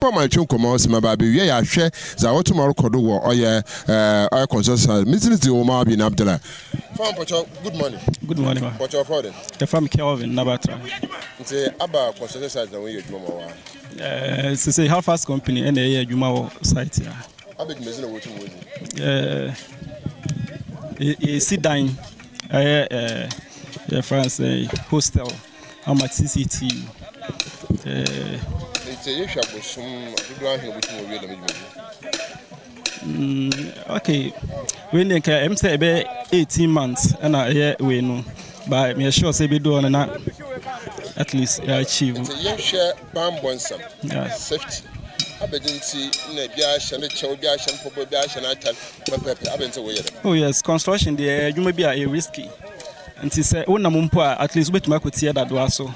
my chunk commerce, my baby, yeah, share the tomorrow Kodo or your consultant. Mrs. Omar bin Abdullah. Good morning. Good morning, ma. What's your father? The from Kelvin, Nabatra. Say, Abba, consultant, the way you do. It's a half fast company and a Jumao site. I beg Miss Wood. Sit down. France hostel. I'm at CCTU. It's a shop with some okay. When they can say about 18 months and I hear we know. But me sure say be doing na at least achieve. It's a young share bamboo some safety. Oh yes, construction there you may be a risky. And he said, "Oh, Namumpa, at least wait to my cotier that was so."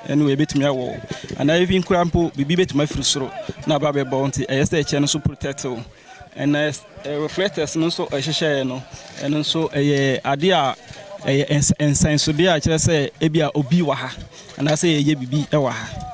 Anyway, bit me a wall. And I even crampo be bit my frustro. Now, Baby Bounty, I stay channel so protector. And as reflectors, no so a share no, and also a idea and science so dear, I just say, Ebia Obiwaha. And I say, ye be a waha.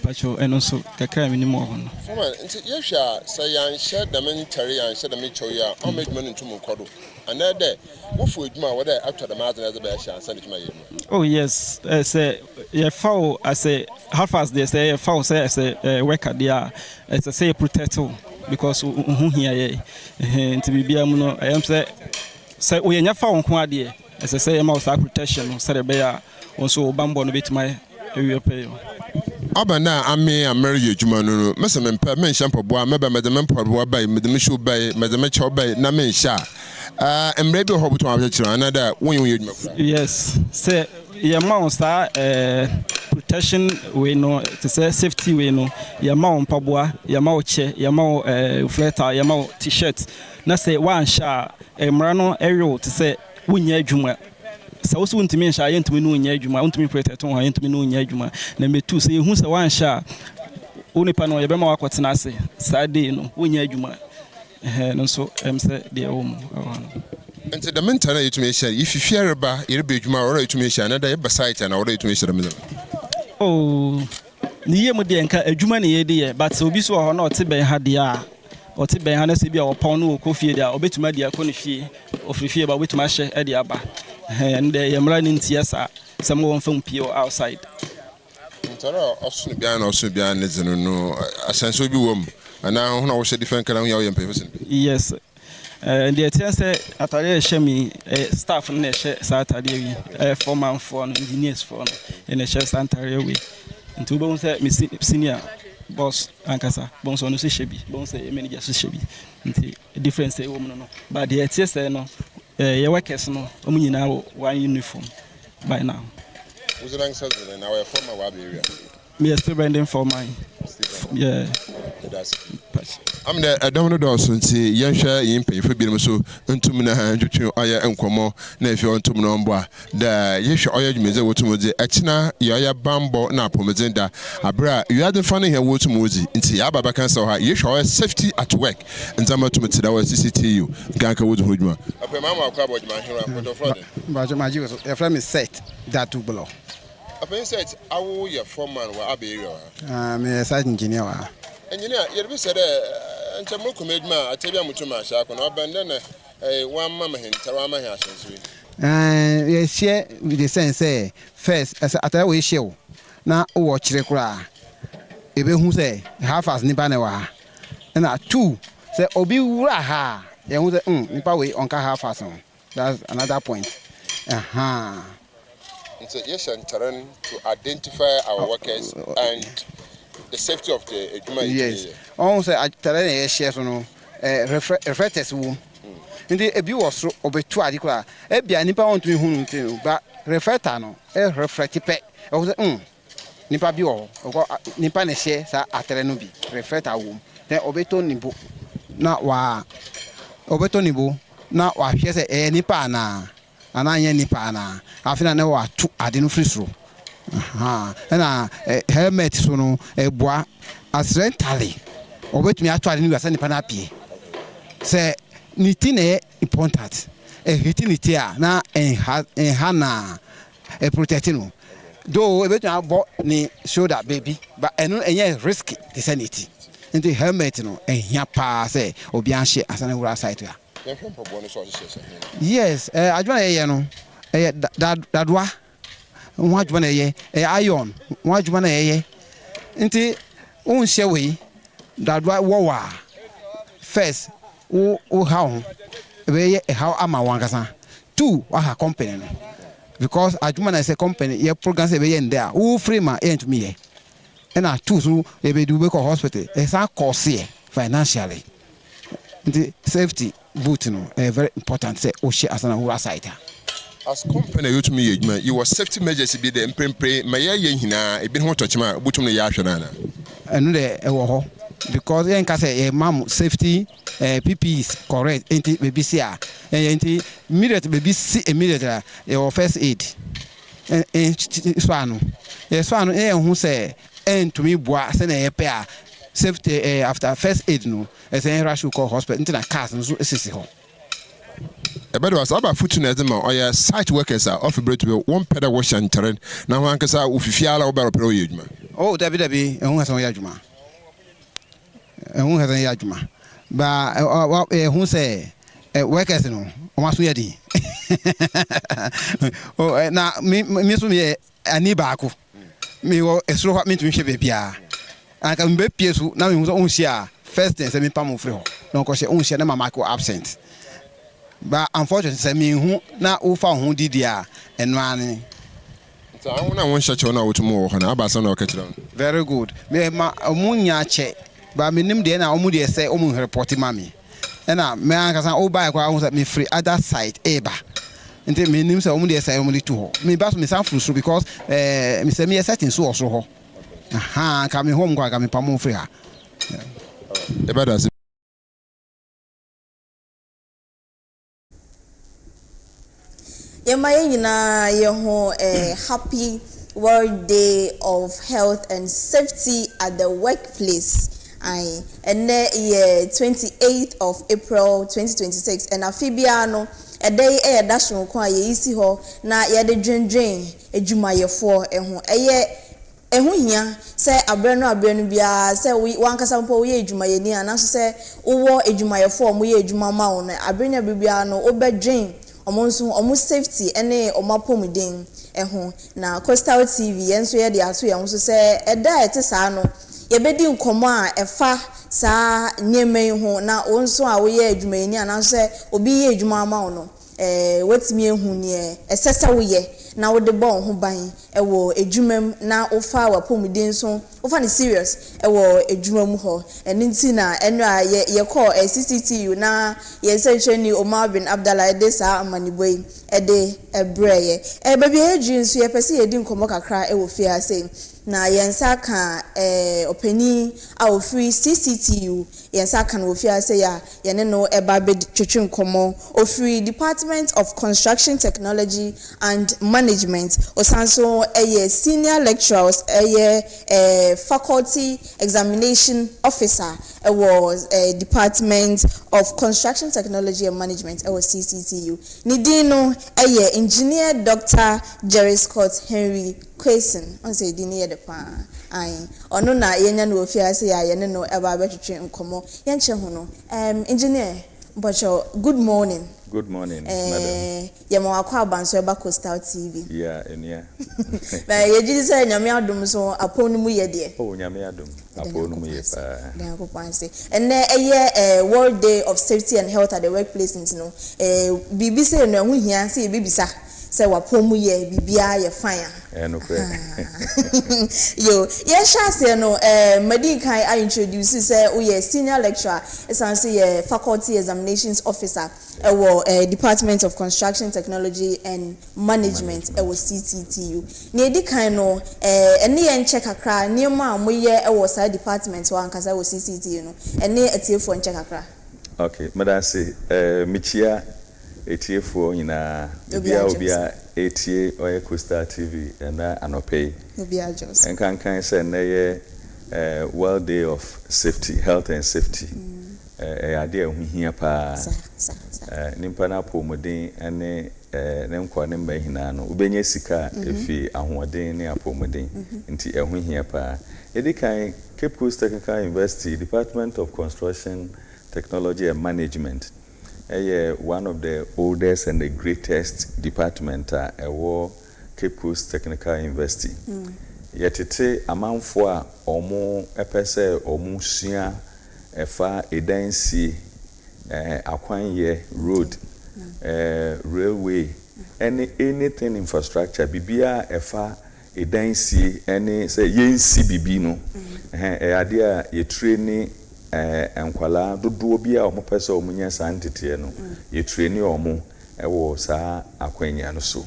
Pacho and also Kaka anymore. Yes, say, I shared the military and said the Michoya, I made money to Mukodo. And that day, what would you what after the matter as a bear and send it to my. Oh, yes, I say, yeah, foul, I say, how fast they say, foul say, I say, worker there, as I say, protector, because who here, to be a mono, I am say, we are not found quadia, as I say, I'm also protection, said a bear, also bamboo a bit my area pay. Abana, I may marry you, Jumano, Messamon, mention for boy, maybe Madame Podwa by Madame Shoe by Madame Chow by Namen Shah. And maybe hope to have another when you. Yes, say, your monster protection, we know, to say safety, we know, your mount pabua, your mouth chair, your mouth flatter, your mouth t shirt. Now say one shot, a marano aerial to say, when you're Juma. So soon to me, I ain't to me no Juma, I want to me protect on, I ain't to me no Juma. Number two, say, who's a one shot? Only pano, your bema what's nasi, Saturday, no, when you're Juma. And so I'm said, dear home. And the mental information, if you fear about your big more information, another beside and order to Mr. Oh, near Mudianka, a Jumani idea, but so be so or not Tibet had the or Tibet Hanesi or Ponu, coffee, or bit my dear Conifi, or fear about which my share at the Abba. And they am running Tiasa, someone from Pio outside. Also, behind is no, a sense of you. And now, when I was a different kind of young person. Yes. The attendant at a shemi staff in the Saturday, a 4-man for engineers for in the chef Santa way. And two bones senior boss, Ankasa, bones on the Shishabi, bones a manager Shishabi. A difference, a woman. But the attendant, no, your workers, no, only now one uniform by now. Was it answered in our former area? Me a still branding for mine. Yeah. I'm the Domino Dawson, see, young share in pay for being so, and 2 minutes, Aya and Como, nephew on Tumnomba. The Yesha Oya Museum to Muzi, Achina, Yaya Bambo, Napomazenda, Abra, you had the funny here, Wood Muzi, into Yababa can saw her, Yesha safety at work, and Zama to Matida CCTU, Ganka Wood Hoodma. A mamma of Cabo, my hero, but my your friend is set that to below. I said, I will your foreman will Abbey. I'm a site engineer. Engineer, you said, and Tamuku made ma, I tell you, Mutuma Shark, and abandon a 1 mamma in Tarama Hashes. Yes, share with the sense, say, first, as at a way show. Now, watch the cry. If you say, half as Nibanewa. And at 2, say, Obi Uraha, you was Nipa way on half as on. That's another point. Aha. It's a yes and turn to identify our workers and the safety of the human. Yes. Also, I tell you, shares no reflectors room. Indeed, a view was over 2 articles. A Bianipa on to whom to, but reflectano, a reflective pet. I was Nipa Bio, or Nipane shares at Terenobi, reflector room. Then Obetonibo, not wa Obetonibo, not wa shares a Nipana. And I any pana. I feel I know what 2 I didn't freeze through. And a helmet sono a bois as rentally. Or wait me actually knew as any panapi. Say, Nitine important. A hitting it here now and Hannah a protecting. Though a bit I bought ni show that baby, but I know a risky the sanity. nti helmet no ehia pa say obi anhye asana wura site ya yes adwuma ye no dadwa ho adwuma na ye iron ho adwuma na ye nti unhye we dadwa wowa first o how we how ama wankasa two aha company no because adwuma na say company ye program say be ye nda wo free ma e ntumi ye na two so e be do be ko hospital e sa cost here financially the safety boot no very important say o share asana wura site as company you to me you was safety measures be the prepare my ye hina e bi ho tochima butum no ya hwe na enu de e wo ho because yen ka say mam safety PPEs correct enti baby see a enti immediate baby see immediate your first aid swanu swanu hu say entumi boa say na ye pe a safety after first aid no as a rush call hospital into na cars no so esisi ho better was about foot na dem or site workers are off able to be one pedal wash and terrain na wan kasa ofifiala oba pro yeduma oh dabi ehun hasan ya adwuma ba ehun say workers no o ma so yedi oh na me so me ani ba ko me wo esro me tun hwe bebia aka mbe piesu na me so onhia first thing say me pam free ho don ko she onhia na mama ko absent ba unfortunately say me hu na o fa ho didi a eno ane so I want one shot na wotumo ho na abasa na o ka kire very good me ma omunya che ba me nim de na omu de say omu report mami na me aka san o buy kwa say me free other side eba nti me nim say omu de say omu de tu ho me ba so me san frustru because me say me setting so osro ho aha ka me home kwa ka me pam free ha better Yemayina yeho happy World Day of Health and Safety at the Workplace. And the 28th of April 2026 and AFIBA no a day dash no kwa ye isi ho na ye de dwendwen edwumayefo ehun hia say abre no bia say wan kasa mpo wo ye edwumayeni anaso say wo edwumayefo mo ye edwuma ma wo na abre na bia no obedwen omo safety ene omapomuden na Coastal TV yenso ye de aso ye nso say eda ete saa no ye bedi nkomo a efa saa nyemen ho na onso a wo ye adwumayeni anaso say obi ye adwuma ma wo no wetimi ehun ne esesa wo ye na wo de bon ho ban wo adwumam na ofa wapomuden so ofa ne serious wo adwumam ho eninti na eno a ye call CCTU na ye say ni Omar bin Abdallah de sa amaniboi de ebreye baby ejin so ye pese ye di nkomo kakra wo fie ase na yensa ka opani a ofri CCTU yensa ka na ofie ase ya ye ne no eba be twetwe nkomo ofri Department of Construction Technology and Management osanso senior lecturers faculty examination officer was Department of Construction Technology and Management CCTU nidino engineer Dr. JERISCOT Henry QUAYSON on say dini de pa ai ono na yenya no ofiase ya ye ne no eba betwetwe nkomo yenche ho no engineer Bocho, good morning. Good morning, madam. Yama akwa abanso eba Coastal TV. Yeah, enya. Na yeji say nyame adom so aponu mu ye de. Oh, nyame adom. Aponu mu ye pa. Na ko panse. Enne World Day of Safety and Health at the Workplace no. Bibi say no hu hia say bibisa. Say wapomu ye bibia ye fine. No kre. Yo, ye sha say no Madi kai I introduce say o ye senior lecturer esanse ye faculty examinations officer Department of Construction Technology and Management CCTU. Ne di kan no ene ye nche kakra niema amoye sa department wa ankasa CCTU no ene etiefo nche kakra. Okay, madam say michia etiefo nyina obia etie oye Coastal TV na anope obia just enkan say na ye World Day of Safety, Health and Safety ade ehun hia pa nimpa na apomodin ene ne nkwa ne mba hina no ubenye sika efi ahoɔden ne apomodin nti ɛho hia pa edikan Cape Coast Technical University Department of Construction Technology and Management one of the oldest and the greatest department ɛwɔ Cape Coast Technical University yɛtete amanfo a ɔmo ɛpɛsɛ ɔmo sua ɛfa edansi akwanye road railway anything infrastructure bibia ɛfa edansi any say yensi bibi no ade a yetreni enkwala dodo bia ɔmo pɛsɛ ɔmo nya santete no yetreni ɔmo ɛwɔ saa akwanya no so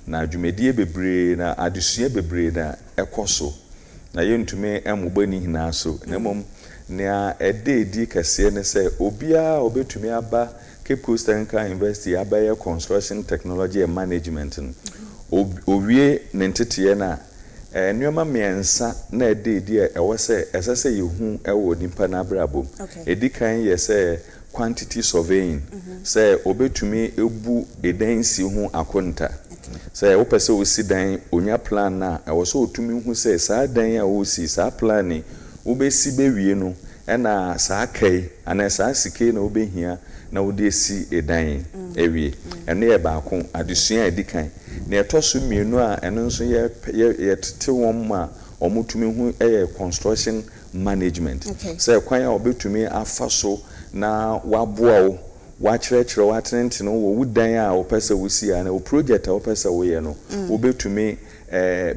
na adwumadie bebree na adesua bebree na ɛkɔso na yentume ɛmobani hina so na mom nea ɛde kɛseɛ ne sɛ obia obetumi aba Cape Coast Technical University abɛyɛ construction technology and management no owie ne nteteɛ na nneɛma mmiɛnsa na ɛde ɛwɔ sɛ ɛsɛ sɛ yehu ɛwɔ nipa na abrabom edi kan yɛ sɛ quantity surveying sɛ obetumi ebu edansi ho akonta sɛ wopɛ sɛ osi dan onya plan na ɛwɔ sɛ otumi hu sɛ saa dan a osi saa plan ni wobɛsi bewie no ɛna saa kai ana saa sike na wobɛhia na wode si edan ewie ɛno yɛ baako adesua edikan na ɛtɔso mienu a ɛno nso yɛ tete wɔn ma ɔmotumi hu ɛyɛ construction management sɛ kwan a obetumi afa so na waboa wo wakyerɛkyerɛ watenetene wo wudan a wopɛ sɛ wosi a na wo project a wopɛ sɛ woyɛ no wobetumi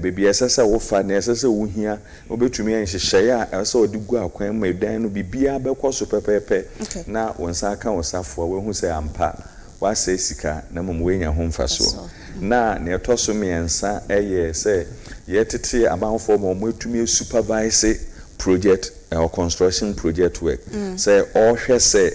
baby ɛsɛ wo fa na ɛsɛ wo hia obetumi nhyehyɛ a ɛsɛ odi gu akwan ma edan no bibia bɛkɔ so pɛpɛpɛ na wonsa aka wosafo we hu sɛ ampa wasa sika na mom we nya ho mfaso na ne ɛtɔso miensa ɛyɛ sɛ yɛtete amanfo ma mo etumi supervise project or construction project work sɛ ɔhwɛ sɛ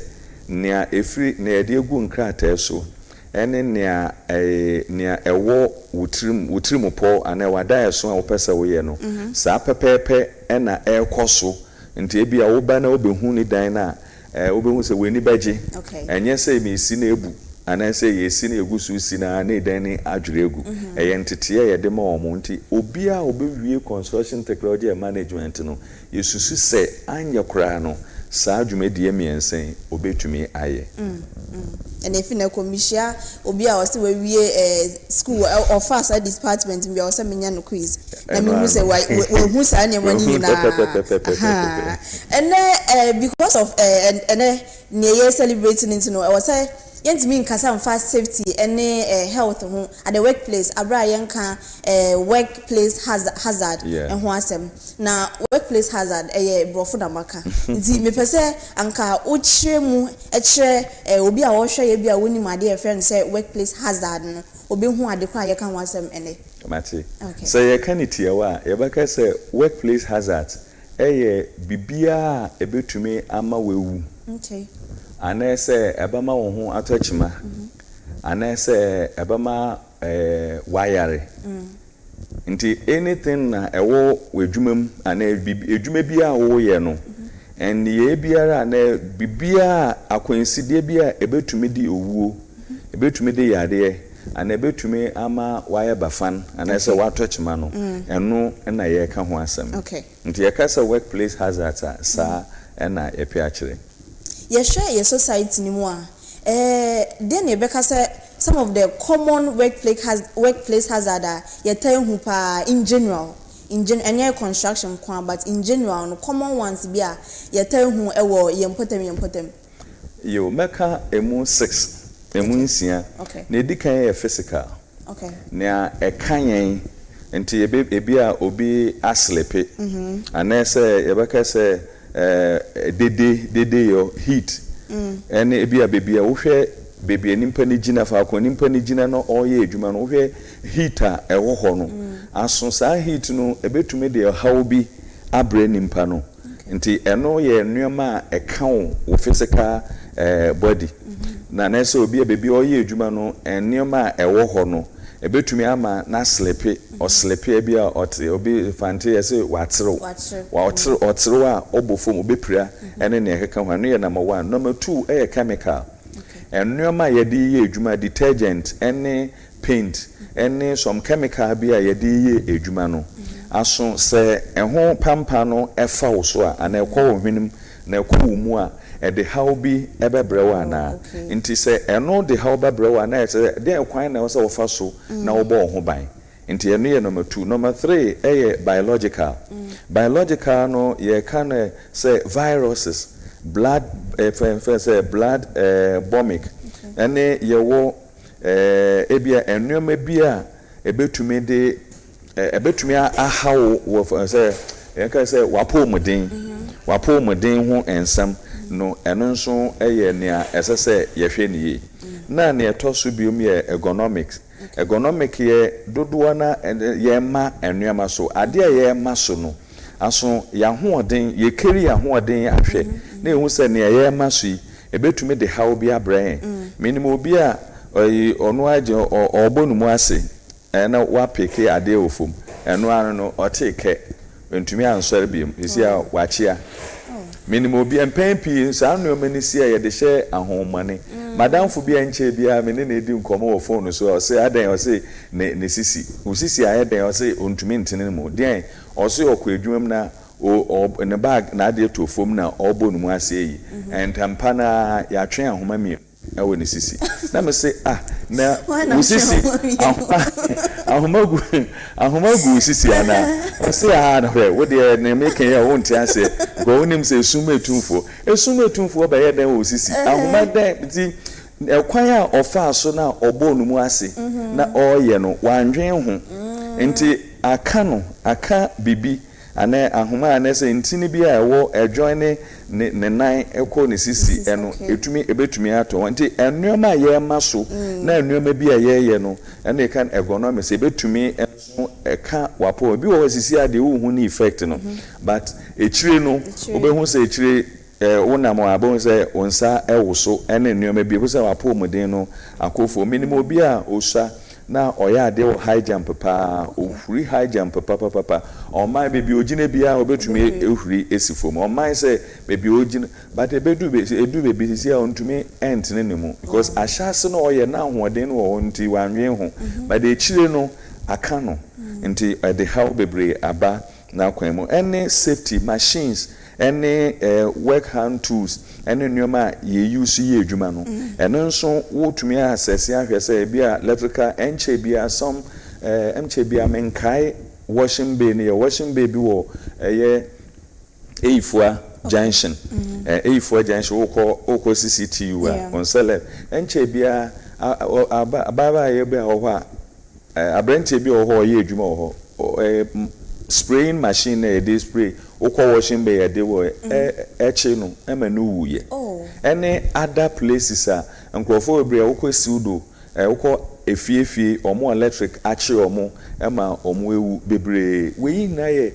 nea efiri na yɛde egu nkrataa so ene nea ɛwɔ wotrim pɔ ana wada ɛso a wopɛ sɛ woyɛ no saa pɛpɛpɛ ɛna ɛkɔ so nti ebi a woba na obehu ni dan na obehu sɛ weni bagye ɛnyɛ sɛ mesi na ebu ana sɛ yesi na egu so si na dan ni adwere egu ɛyɛ nteteɛ yɛde ma ɔmo nti obi a obewie construction technology and management no yesusu sɛ anya koraa no saa dwumadie miensen obetumi ayɛ and if na komishia obi a wose we school or fast department we also menya no quiz na me hu say we hu sa na mani na and because of and near celebrating into no I was say yentimi nkasa fast safety any health ho at the workplace abra yenka workplace hazard and ho asem na workplace hazard brofo da maka nti me pese anka o kyerɛ mu obi a wo hwɛ ye bi a woni made e friend say workplace hazard no obi hu ade kwa ye kan ho asem ene mate so ye kan itiawa ye baka say workplace hazard bibia ebetumi ama wewu anese ebama wo ho atochima anese ebama wayare nti anything na ewo wedwumam ana edwuma bia wo ye no en ye biara na bibia akwansidie bia ebetumi di owuo ebetumi di yade ana ebetumi ama waye bafan anese watochima no eno na ye ka ho asem nti ye ka say workplace hazard sa na epi akire your society ni mo then you beka say some of the common workplace hazard you tell hu pa in general any construction kwan but in general no common ones bia you tell hu ewo yempotem yo meka emu 6 emu nsia na edikan physical na ekanyen nti ebia obi aslepe anese yebeka say dede your heat ene ebia bebia wo hwɛ bebia nimpa ni gina fa akɔ nimpa ni gina no ɔyɛ adwuma no wo hwɛ heater ɛwɔ hɔ no aso saa heat no ebetumi de hawo bi abre nimpa no nti ɛno yɛ nneɛma a ɛka wo physical body na nɛsɛ obi a bebia ɔyɛ adwuma no nneɛma a ɛwɔ hɔ no ebetumi ama na slepe or slepe bia obi fante yese watrew a obofom obepira ene ne ekeka ho no ye number 1 number 2 chemical nneɛma yɛde yɛ adwuma detergent ɛne paint ɛne some chemical bi a yɛde yɛ adwuma no aso sɛ ɛho pampa no ɛfa wo so a ana ɛkɔ wo hwenem na ɛkɔ wo mu a ɛde haw bi ɛbɛbrɛ wo ana nti sɛ ɛno de haw bɛbrɛ wo ana ɛsɛ de ɛkwan na wɔsɛ wɔfa so na wɔbɔ wo ho ban nti ɛno yɛ number 2 number 3 ɛyɛ biological biological no yɛka no sɛ viruses blood say blood bombing ɛne yɛwɔ ebia nneɛma bi a ebetumi de ebetumi ahaw wɔ sɛ yɛka sɛ wapo muden ho ensam no ɛno nso ɛyɛ nea ɛsɛ sɛ yɛhwɛ ne yie na ne ɛtɔ so biom yɛ ergonomic yɛ dodoɔ na yɛma nneɛma so ade a yɛma so no aso yɛahoɔden yɛkeri yɛahoɔden ahwɛ na ehu sɛ nea yɛma so yi ebetumi de haw bi abrɛ minimum obi a ɔno agye ɔbɔ no mu ase na wapeke ade ofom ɛno ano no ɔteke ntumi ansɔre biem esi a wakyea minimum obi mpɛn pii saa nneɛma ni si a yɛde hyɛ ahomane madamfo bi ankyɛ bia me ne edi nkɔmɔ wɔ phone so ɔsɛ adan ɔsɛ ne sisi ayɛ dan ɔsɛ ontumi ntene mu den ɔsɛ ɔkɔ adwuma mu na ne bag na ade to fom na ɔbɔ no mu ase yi entampa na yɛatwe ahoma mi ɛwɔ ne sisi na me sɛ na usisi ahoma gu sisi ana ɔsɛ na hwɛ wo de ne meka yɛ wo nte ase go wonim sɛ esum etumfo bɛyɛ dan wɔ sisi ahoma dan ti ɛkwan a ɔfa so na ɔbɔ no mu ase na ɔyɛ no wandwen ho nti aka bibi ana ahoma ana sɛ ntini bi a ɛwɔ ɛjoin ne nan ɛkɔ ne sisi ɛno ebetumi atɔ nti ennuama a yɛma so na ennuama bi a yɛyɛ no ɛna ɛka ergonomics ebetumi ɛso ɛka wapo bi wɔ sisi ade wo hu ne effect no but ekyire no obehu sɛ ekyire wonam abon sɛ onsa ɛwo so ɛne ennuama bi sɛ wapo muden no akofo minimum obi a osua na oya ade wo high jump pa ofuri high jump pa oman bebi ogine bia obetumi ehuri esifom oman say bebi ogine but edu bebi sisi a ontumi entene ne mu because ahyase no oye na ahoden no wo nti wanwen ho but de chire no aka no nti the how bebre aba na kwan mu any safety machines any work hand tools any nneɛma ye use ye adwuma no ɛno nso wotumi access ahwɛ sɛ bia electrical enche bia some enche bia menkai washing bay ne washing bay bi wɔ ɛyɛ eifua junction eifua junction wokɔ CCTU a on sele enche bia ababa ye bia wɔ hɔ a abrante bi wɔ hɔ ye adwuma wɔ hɔ spraying machine na dey spray okọ washing bay dey wo eche no ema no wuye any other places a nkrofo ebre okọ siudo okọ efiefie omo electric ache omo ema omo ewu bebre we na ye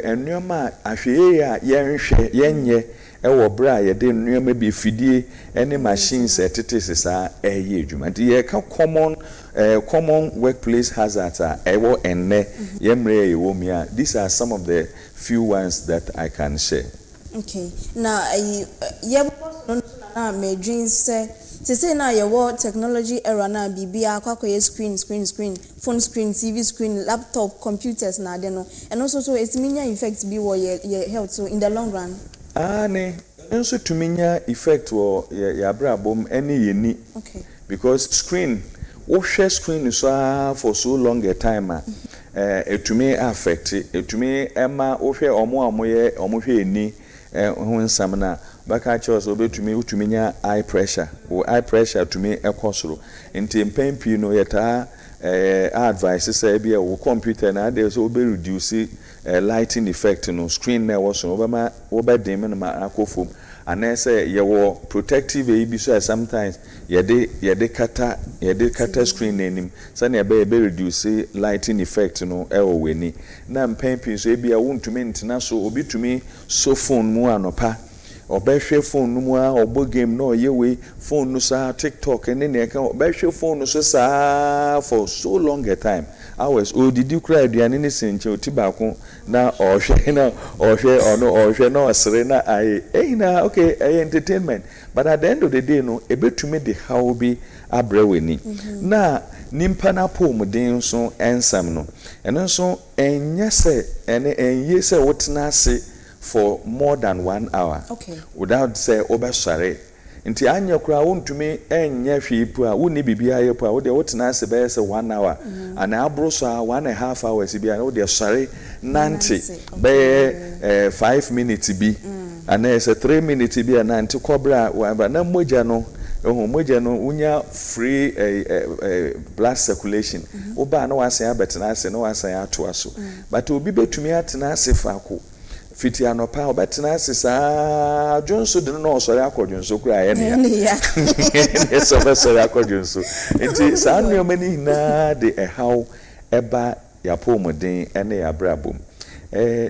ennuama ahweye a yenhwe yenye ewo bra ye de nnuama bi fidie any machines etetesesa eye adwuma nti ye ka common workplace hazards ewo enne yemre ye wo mi a these are some of the few ones that I can share. Okay, now na me dream say na your technology era na bibia akwakoye screen phone screen TV screen laptop computers na de no and also so it minya effect bi wo your health so in the long run ne nso to minya effect wo ya brabom any yeni okay because screen wo share screen so for so long a time etumi affect etumi ema wo hwe omo hwe eni ho nsam na baka chos obetumi utumi nya eye pressure tumi ekosoro nti mpempi no yeta advice say bia wo computer na dey so be reduce lighting effect no screen na wo so obama wo be dim na akofom anese ye wo protective bi so sometimes yede kata screen nanim so na be reduce lighting effect no ewo weni na mpempi so bia wontumi ntena so obitumi so phone mu anopa obehwe phone no mu a obo game no yewe phone no sa TikTok and ne ka obehwe phone no so sa for so long a time hours odidi kura aduane ne senche otibako na ohwe na ohwe na osre na na okay entertainment but at the end of the day no ebetumi de how bi abreweni na nimpa na pomuden so ensam no eno so enye se enye se wotena ase for more than 1 hour without say obesare nti anya kura wontumi enye hwepu a woni bibia yepu a wo de wotena ase be say 1 hour ana abro so 1.5 hours bia wo de sare nanti be 5 minutes bi ana say 3 minutes bi nanti kobra wa na moja no moja no unya free blood circulation oba na wasan abetena ase na wasan ato aso but obi betumi atena ase faako fiti anopa obetena ase saa jonso de no osori akodwonso kura ye ne ya eso osori akodwonso enti saa nneomani na de how eba yapomuden ene yabrabom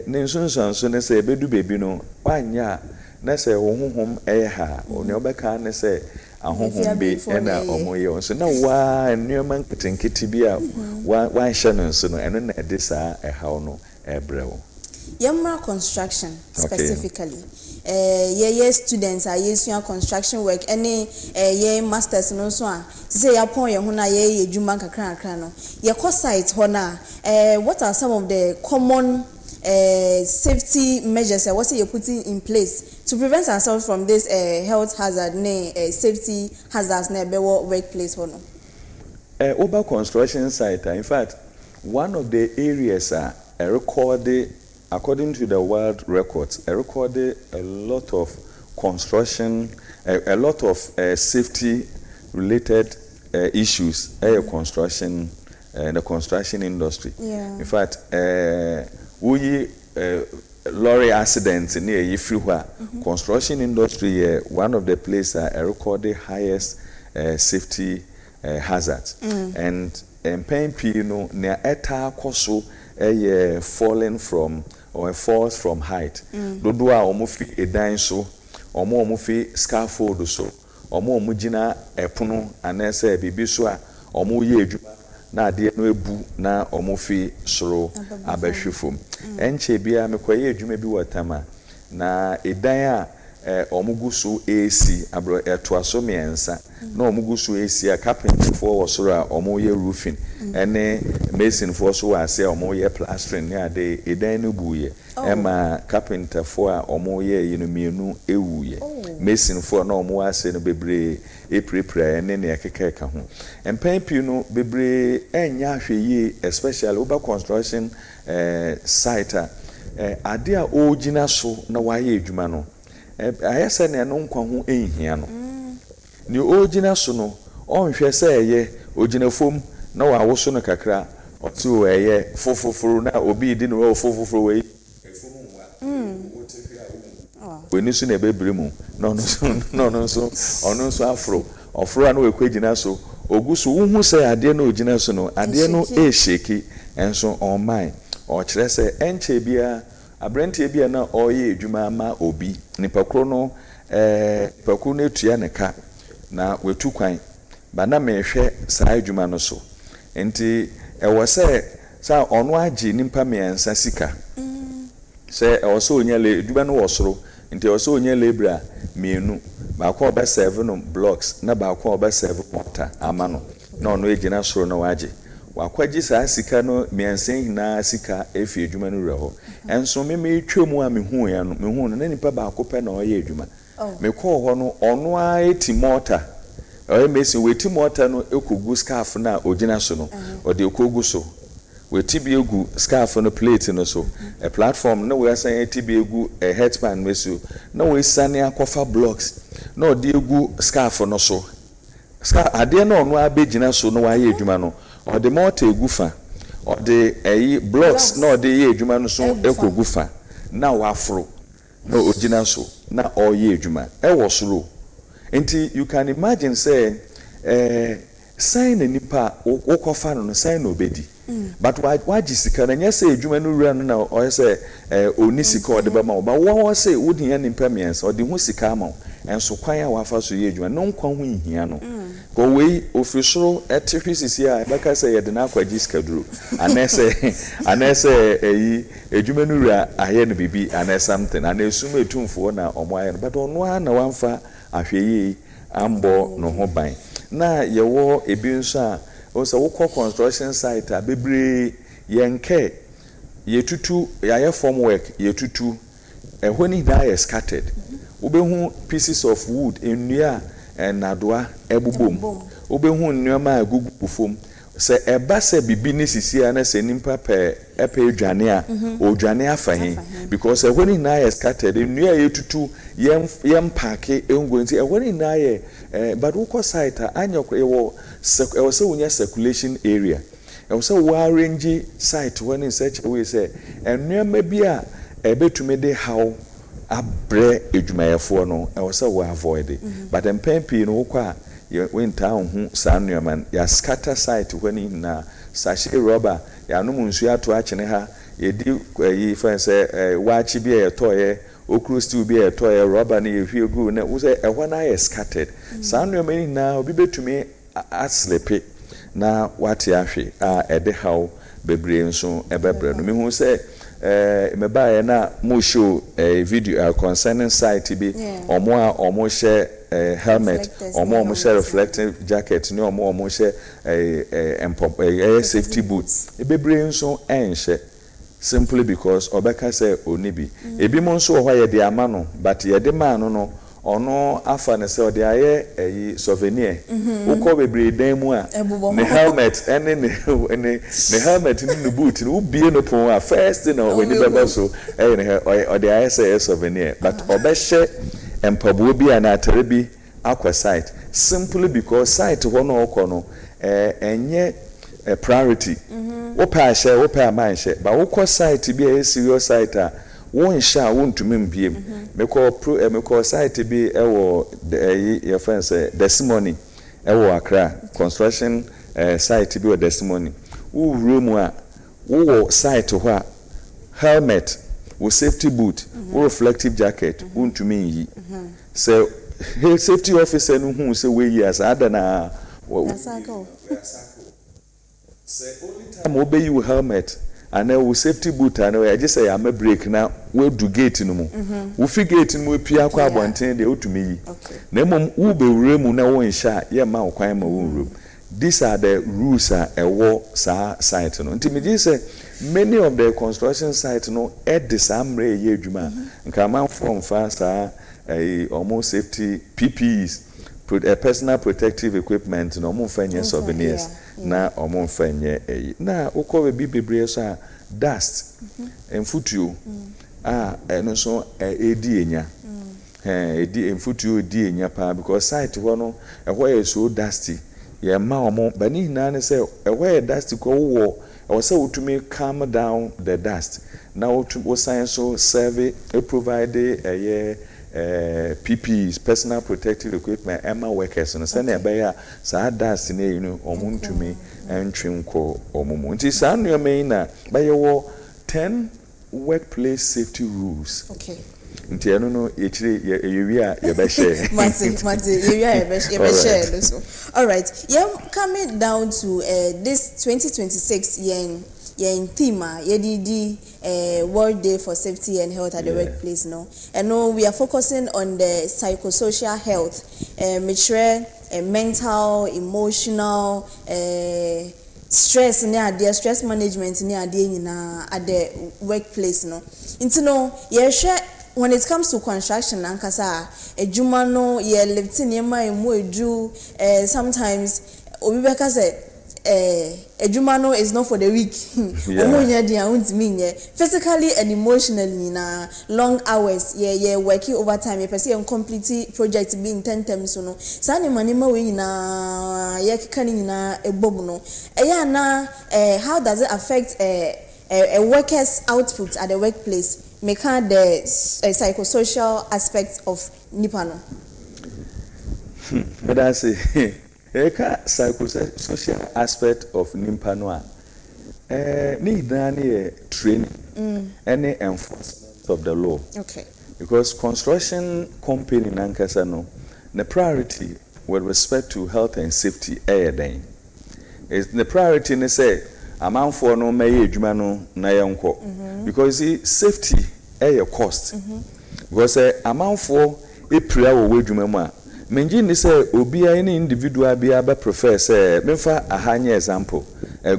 ne nsonsanso ne se ebedu bebi no wanya na se honhom ha ne obeka ne se ahohom be ena omoye so na wa nneoma nketenkete bi a wa hye no so no eno na de saa how no ebrewo Yamra construction specifically. Ye students are using construction work. Any ye masters no so. Say ya pon ye hona ye juma kakra no. Ye course site hona. What are some of the common safety measures what you putting in place to prevent ourselves from this health hazard safety hazards na be workplace hono? Over construction site, in fact, one of the areas recorded, according to the world records, recorded a lot of construction, a lot of safety related issues in construction, the construction industry. Yeah. In fact, we lorry accidents near Yifriwa construction industry, one of the places recorded highest safety hazards. And PNP, near eta koso falling from or falls from height. Dodua omufi edan so, omufi scaffold so, omujina epono anese bibi so a omuye adwuma na ade no ebu na omufi soro abahwefom. Enche bia mekoye adwuma bi watama na edan a omugusu AC abro etoaso miensa na omugusu AC a carpenter for wosoro a omoye roofing ene mason for so ase omoye plastering ne ade edan no buye ema carpenter for a omoye yinu ewuye mason for na omo ase no bebre eprepre ene ne ekeka ho empanpi no bebre enya ahweye especially over construction site ade a ogina so na waye adwuma no ayese ne no nkwa ho ehia no ni ogina so no onhwe se eye ogina fom na wawoso no kakra oti o eye fofoforo na obi di no fofoforo we weni so na bebre mu no so ono so afro ofro na wekwagina so oguso wuhu se ade na ogina so no ade no shake enso on mine o kire se enche bia abrantie bia na oye adwuma ma obi nipakro no pakro na etua ne ka na wetu kwan ba na mehwe saa adwuma no so enti ewo se sa ono agi nimpa miensa sika se ewo se onya le adwuma no wosoro enti ewo se onya lebra mienu ba kwa oba 7 blocks na ba kwa oba 7 water amano na ono egina soro na waje wakwaji saa sika no miensen na sika efi adwuma no reho enso me twemu a mehu ya no mehu no na nipa ba akopɛ na oye adwuma me kɔ ho no ono a etimota oye mesi weti mota no ekogu scarf na ogina so no ode ekogu so weti bi egu scarf no plate no so a platform na we asan eti bi egu a headband mesu na we sane akofa blocks na ode egu scarf no so scarf ade na ono abegina so no waye adwuma no ode mota egufa ode blocks na ode ye adwuma no so ekogufa na wafro na ogina so na oye adwuma e wo soro enti you can imagine say sign na nipa wokofa no sign na obedi but waji sika na nyese edwuma no wura no na oyese oni sika ode ba ma ba wo say wodi ya nipa miensa ode hu sika ama enso kwan a wafa so ye edwuma no nkwa hu hia no ko wei ofisoro etihwisisi a baka say ye de na akwaji sika duro anese edwuma no wura aye no bibi ana something ana esum etumfo na omo aye no but ono na wamfa ahweye ambo no ho ban na yewo ebi nso a osa wokọ construction site a bebre yenke yetutu yaye form work yetutu ehoni da is scattered obehu pieces of wood enua enadoa ebubom obehu nneoma agugu fom se eba se bibi ne sisi ana se nimpa pe edwane a odwane afahin because ehoni na is scattered enua yetutu yem parke engonti ehoni na ye but wokọ site a anyokọ ewo se unya circulation area se wo arrange site when in such a way say ennuama bia ebetume de how abre edwumayefo no se wo avoid it but empempi no kwa wenta hu sa nnuama ya scatter site when in na sachet rubber ya no munsu ato akene ha yedi yi fa say waachi bia yetoye okru steel bia yetoye rubber na yehwie gu na wo say ehwa na ya scattered sa nnuama ni na obi betumi aslepe na wate ahwe a ede haw bebre nso ebebre no mehu se meba na mo show video concerning site bi omo she helmet omo she reflective jacket ni omo she safety boots bebre nso enhye simply because obeka say onibi ebi mo nso ho ye de ama no but ye de ma no ono afa ne se ode aye souvenir ukọ bebre dan mu a ne helmet ene ne helmet ni ne boot ni ubie no pon a first na when you beba so ne ode aye say souvenir but obehye empabo bi ana atere bi akwa site simply because site ho no okọ no enye priority opa ahye opa amanhye ba ukọ site bi a serious site a won sha won tumim biem meko site bi ewo your friends testimony ewo Accra construction site bi o testimony wo room a wo site ho a helmet wo safety boot wo reflective jacket won tumi yi so safety officer no hu se we years adana say only time obey you helmet and then we safety boot and we just say am break na we do gate no mu we fi gate no pia kwa abonten de otumi yi na mom wo be wuremu na won sha ye ma kwan ma won wurem these are the rules ewo sa site no nti me say many of the construction site no at the samre ye adwuma nka man from fast almost safety PPEs personal protective equipment no mo fanye souvenirs na omo fanye na uko be bebre so dust enfutuo eno so edi enya edi enfutuo edi enya pa because site ho no ehwo so dusty ye ma omo bani na ne say ehwo dusty ko wo e say utumi calm down the dust na wo science so serve provide PPEs personal protective equipment Emma workers no say na be ya sa dust na you know omuntumi entwinko omumu nti sa no me na be ye 10 workplace safety rules nti eno no yechire yewi a ye be share mate yewi a ye be share so all right coming down to this 2026 yen theme yedidi World Day for Safety and Health at the Workplace no and no we are focusing on the psychosocial health mental emotional stress stress management at the workplace no into no when it comes to construction ankasa ejuma no ye lifting yema emu edu sometimes obibeka say ejumano is not for the weak. Physically and emotionally na long hours ye working overtime ye person complete project being 10 times so no sani manima we na ye kikani na ebobu no na how does it affect a worker's output at the workplace make the psychosocial aspect of nipano but I say eka psychosocial aspect of nimpa no a need training any enforcement of the law. Okay. Because construction company nankasa no, the priority with respect to health and safety is the priority ne say amount for no may adwuma no na yenko. Because safety cost. Because amount for epria wo adwuma mu a menji ni say obi any individual be aba prefer say memfa ahanye example.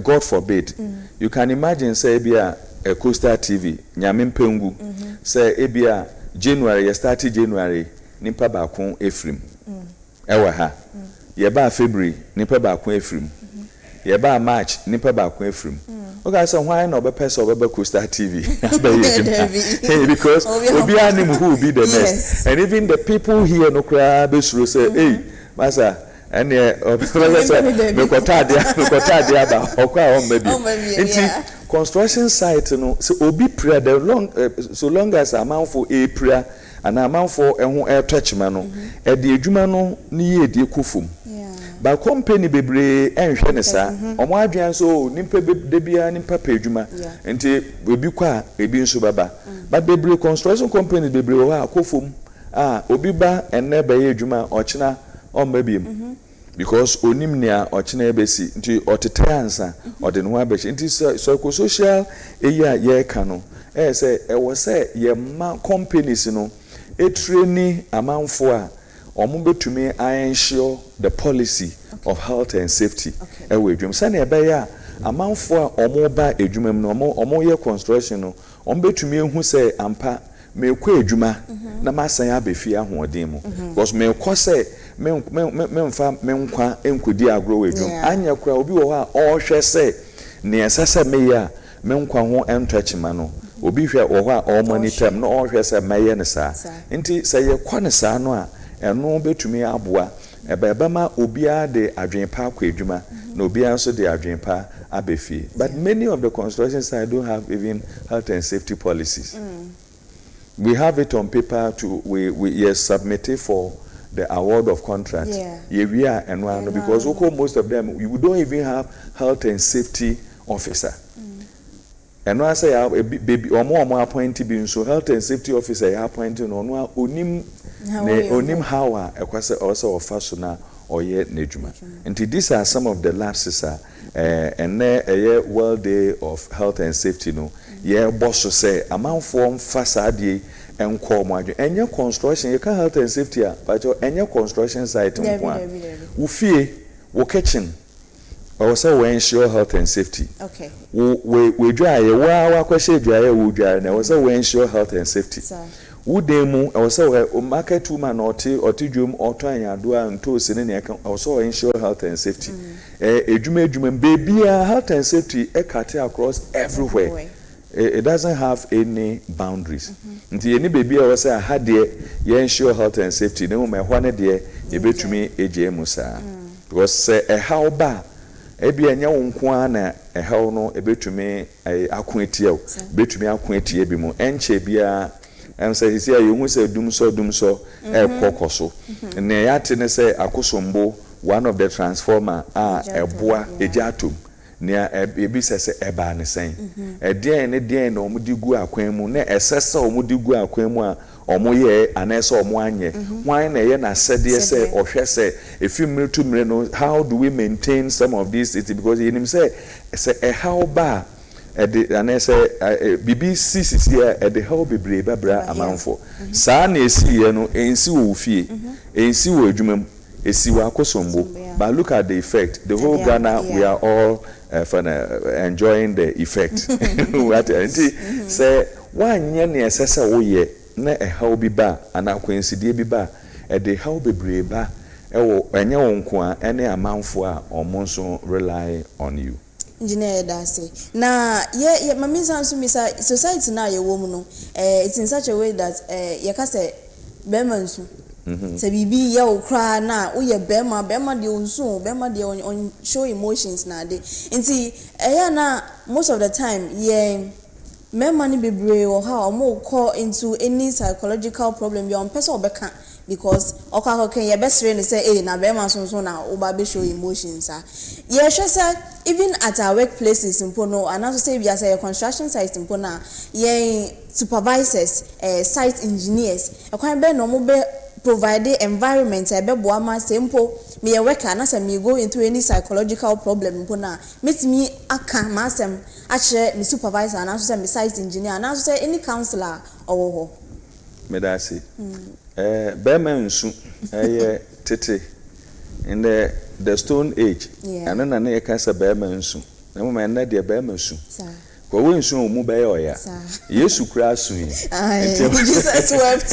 God forbid. You can imagine say bia a Coastal TV nyame mpengu say ebia January started January nipa baako efrim ewa ha ye ba February nipa baako efrim ye ba March nipa baako efrim okay so why no be person obeba Coastal TV because obi anim who will be the next and even the people here no cry be sure say hey masa and me kota dia ba okwa on baby construction site no so obi prayer the long so long as amount for a prayer and amount for air touchman no e de adwuma no ni ye de kofum ba company bebre enhwe ne sa omo adwan so nimpa de bia nimpa pa adwuma enti obi kwa ebi nso baba but bebre construction company bebre wo ha kofum obi ba enne ba ye adwuma ochina on babiem because onim nia ochina ebesi nti otetansa ode no abechi nti social eya ye ka no say e wo say ye ma companies no e train amanfo a omo betumi ensure the policy of health and safety e we adwum say na ebe ya amanfo a omo ba adwuma no omo ye construction no omo betumi ehu say ampa me kwa adwuma na masan abefi ahoden mu because me kwa say memfa menkwa enkodi agro wedwum anya kura obi wo ha ohwe se ne esese meya menkwa ho entwachima no obi hwe wo ha o monitor no ohwe se meye ne sa nti se ye kwa ne sa no a eno betumi aboa ebe ma obi a de adwenpa kwa adwuma na obi anso de adwenpa abefi but many of the construction sites don't have even health and safety policies. We have it on paper to we submit it for the award of contracts. Yeah, and one because most of them you don't even have health and safety officer. And when I say baby or more appointed being so health and safety officer appointed on one onim hawa also of fashion or yet nejuma. And these are some of the lapses and a World Day of Health and Safety no. Yeah, boss to say amount form facade and call and your construction you can health and safety but your construction site we fear we kitchen also we ensure health and safety. Okay. We dry wa kwese dry we dry na also we ensure health and safety. Wo demu also market woman oti dwom oto anyado a nto sene ne also ensure health and safety. Edwuma baby health and safety cut across everywhere. It doesn't have any boundaries. Nti any baby I say had there you ensure health and safety no me hwane there you betumi ejemu sa because say a how ba e bia nya wonko na e how no e betumi akoetie o betumi akoetie bi mu enche bia em say hisi ayu hu say dum so e kokoso na yate ne say akosombo one of the transformer eboa ejatom nia ebi sese eba ne sen den na omudi gu akwan mu na esese omudi gu akwan mu a omoye anese omo anye wan na ye na sede se ohwe se efimre to mre no how do we maintain some of these cities because you say how ba anese BBC here the how bebre babra amanfo saa na esi ye no ensi wo fie ensi wo adwumam esi wa akosombo but look at the effect the whole Ghana we are all enjoying the effect what say wanye na esese wo ye na how bi ba ana kwensidie bi ba the how bebre ba ewo enye wonko a ene amanfo a omonso rely on you engineer dase na ye mami sanso misa society na ye wo mu no it's in such a way that ye ka say bemansu se bibi ye okra na wo ye bema de onsu bema de on show emotions na de nti na most of the time ye mema ni bebre or how mo call into any psychological problem your person obeka because okako ken ye best friend say na be man so na oba be show emotions ye say even at our workplaces impono and also say we as a construction site impona ye supervisors site engineers ekwan be no mo be provide environment ebe boa ma sempo me ye worker na say me go into any psychological problem impona metimi aka masem ache me supervisor and also say me site engineer and also say any counselor owo medasi be man nsu tete in the stone age and then na kasa be man nsu na mo man na de be man nsu ko we nsu mu be oya Yesu kura su yi Jesus wept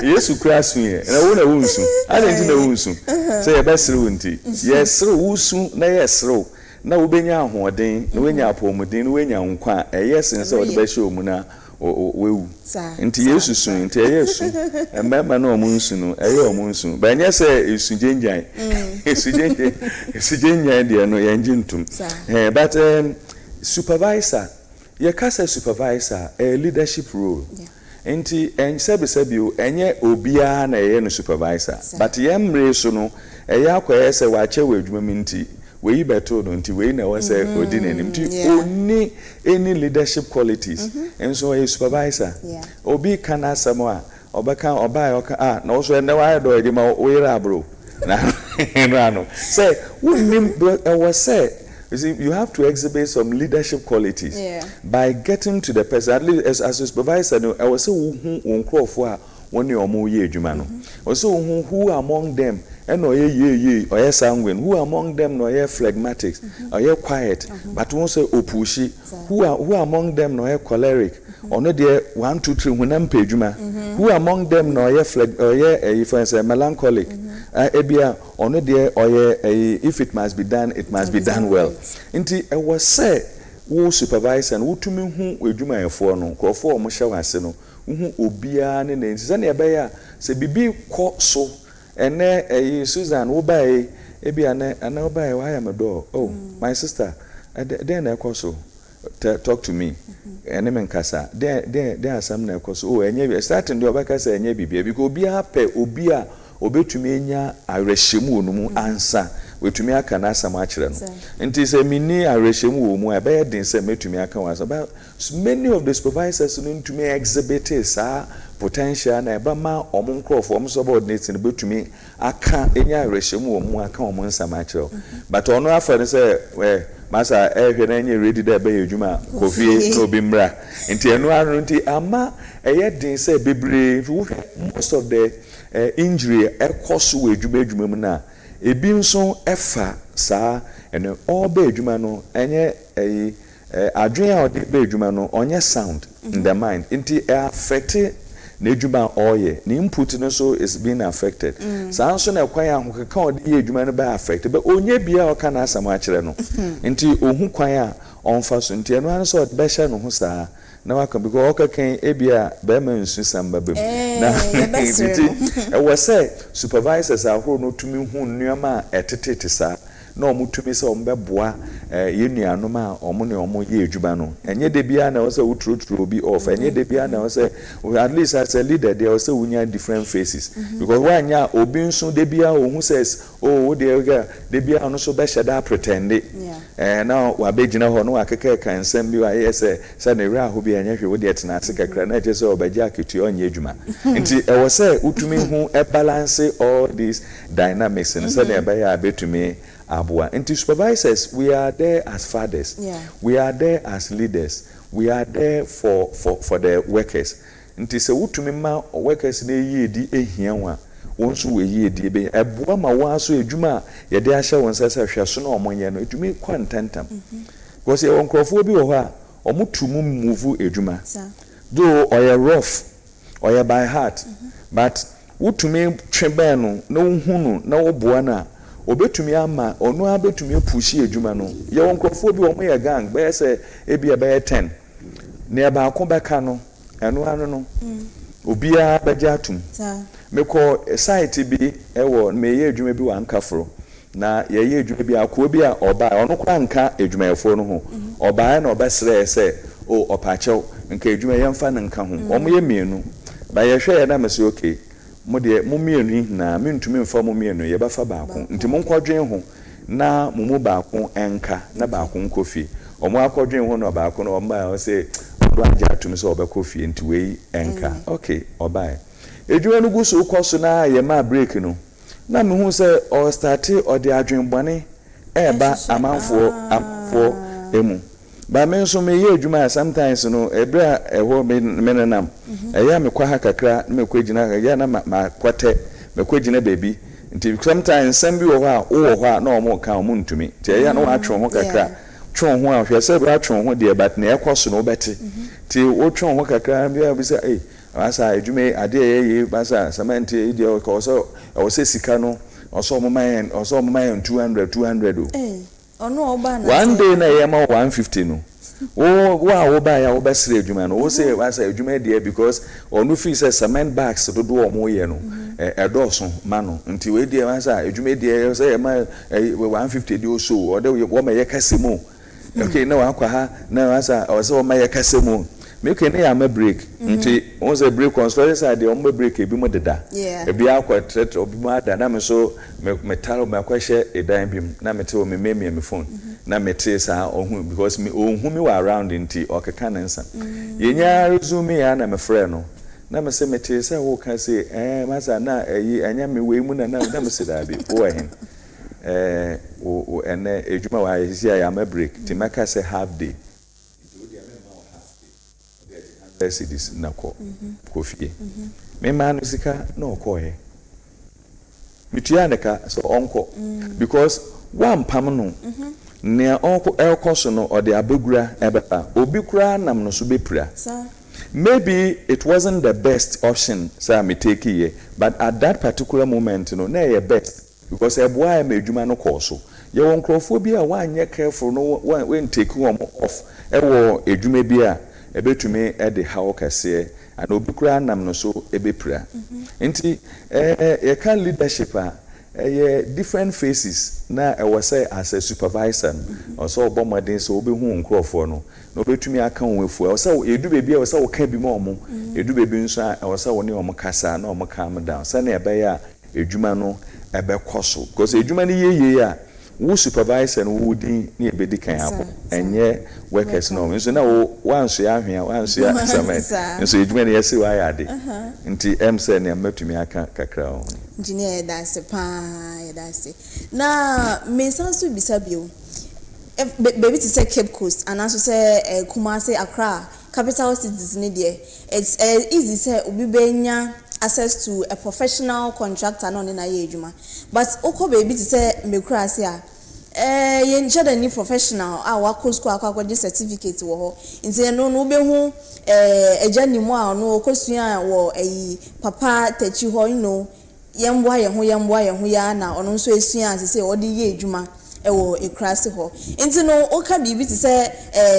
Yesu kura su yi na wo na wo nsu adenti na wo nsu say ye be sere wonti ye sere wo su na ye sere na wo benya ahoden na wenya apomuden na wenya nkwa sen say wo de be show mu na wewu nti Yesu su nti Yesu emema na omunsu no omunsu ba nya se esujenjan esujenjan de no yenjintum but supervisor ye kasa supervisor leadership role nti ensebesebi enye obia na no supervisor but yemre so no akoye se wa che wadwuma minti we beto no nti we na wase odinani nti oni any leadership qualities and so a supervisor obi kana samoa obeka oba yoka na also na wa do edi ma we ra bro na no say we was say you have to exhibit some leadership qualities by getting to the person at least as a supervisor no I was say won crofo a woni omo ye adwuma no also who among them and ye or sanguine who among them no ye phlegmatic or ye quiet but won say opushi who among them no ye choleric or no there 1 2 3 hunam pedwuma who among them no ye or ye if I say melancholic ebia or no there or ye if it must be done it must be done well nti I was say wo supervisor and wo tumi hu adwuma yefo no krofo mo hye wase no hu obia ne ne nti na ebe ya se bibi kọ so ene Susan wo bai ebia na ana wo bai wa ya medo oh my sister then na kọ so talk to me ene men kasa then asam na kọ so oh enye starting the obaka say enye bibia because obia pe obia obetumi enya arehemu onum ansa wetumi aka na asam akire no nti se mini arehemu wo mu ebe den se metumi aka wansa but many of the supervisors no ntumi exhibit sa potential na eba ma omon crofo om subordinate no betumi aka enya arehemu wo mu aka omon nsam akire but ono afere se masa ehwe na enye ready da be adwuma kofie no bi mra nti eno anu nti ama eye den se bebre most of the injury ekoso adwuma mu na ebi nso efa saa ene all be adwuma no enye adwen a ode be adwuma no onye sound in the mind nti affect na adwuma oye na input no so is being affected saa nso na kwan ahokeka ode adwuma no be affected but onye bia o kana asama akire no nti ohu kwan a onfa so nti eno an so be hye no ho saa na waka because okaken ebia be ma nsu samba bem na nti e was say supervisors ahoro no tumi hu nnuama etetete saa na omutumi se ombeboa yenuanom a omo ne omo ye adwuma no enye de bia na wose utrotro bi off enye de bia na wose at least as a leader there wose wunya different faces because wanya obi nso de bia ohun says oh de bia no so be shada pretend na wa begina ho no akeka kansem bi wa yese se na ira ho bi enye hwe wo de etena ate kakra na je se obaja ketu onye adwuma nti e wose utumi hu e balance all these dynamics and so na be ya betumi abua. And supervisors, we are there as fathers. We are there as leaders. We are there for the workers. And se utumi ma workers ne yedi ehia wa wonso we yedi be abua ma wa so adwuma ye de ahye won sesa hweso na omonye no etumi kwantantam. Because ye onkrofo bi wo ho a omutumu move adwuma. Though oye rough oye by heart but utumi twebe no na uhunu na oboa na obetumi ama onu abetumi pushi adwuma no ye wonkrofo bi wo ye gang be se ebia be 10 ne ba akobeka no enu anu no obia beja atum meko site bi ewo me ye adwuma bi wankafro na ye adwuma bi akọ bi a oba onu kwa nka adwumayefo no ho oba na obesre se o opachew nka adwuma ye mfa nka ho omo ye mienu ba ye hwe ye na mese okay mo de mo mienu na mentumi mfa mo mienu ye bafa baako nti mo nkwadwen ho na mo mu baako enka na baako nkofie omo akwadwen ho na baako na omba o se do agya atumi so obekofie nti wei enka okay obai edwuma no gu so koso na ye ma break no na me hu se o start o de adwenbone eba amanfo emu ba me nso me ye adwuma sometimes no ebra eho me nenam eya me kwa ha kakra me kwagina ya na ma kwate me kwagina baby nti sometimes sambi wo ha wo ho na omo ka omo ntumi ti eya na wa atwe ho kakra twon ho a hwe se bra twon ho de but na ekoso no beti ti wo twon ho kakra bia bi se asa adwuma ade ye basa cement e de ko so o se sika no oso mo man 200 ono oba na one day na ye ma 150 no wo ba ya wo besre adwuma no wo say asa adwuma de because onu fi say cement bags dodo o mo ye no edoso ma no nti we de asa adwuma de say ma 150 de o so o de wo ma ye kasemo okay na wa kwa ha na asa o say wo ma ye kasemo make any am break nti on say break construction side de on break ebi mo deda ebi akwa threat obi mo ada na me so metal me akwahye edan bim na mete o me phone na mete sa ohun because me ohun me wa around nti okeka na nsa yenya resume ya na me frɛ no na me se mete say wo ka say masa na anya me we mu na me se da bi wo hen o ene ejuma wa hisia ya ma break ti maka say half day cities na kofie me man sika no koye mitua neka so onko because one pam no ne onko elkoso no or the abegura ebeta obi kura nam no so bepura maybe it wasn't the best option say me take here but at that particular moment no na your best because eboa e medwuma no koso ye won krofo bi a wanye careful no when take one off ewo edwuma bi a ebetumi ede hawo kase and obi kura nam no so ebepra nti ye can leadership a different phases na e was say as a supervisor also obomodin so obi hu nkrofo no no betumi aka wonfu e say edu bebi e was say oka bi mo omo edu bebi nso e was say woni omo kasa na omo calm down say na ebe ya edwuma no ebe koso because edwuma ni yeye a wo supervisor no wo din ni ebedi kan hapo enye workers no nso na wo wanso ya hwea wanso ya samen nso edwuma ne yesi wa ya de nti emse ne matumi aka kakra ho engineer dance pa ya dance na me sanso bisabio baby to say Cape Coast and also say Kumasi Accra capital cities ni there it's easy say obi benya access to a professional contractor no na ye adwuma but oko baby to say mekura ase a ye nche da ni professional a wa ko school akwa kwa certificate wo ho nti no be hu eja ni mu a no okosua wo papa tachi ho yemboa ye ho ya na ono nso esua ase say odi ye adwuma ewo ekrase ho nti no oka bibi to say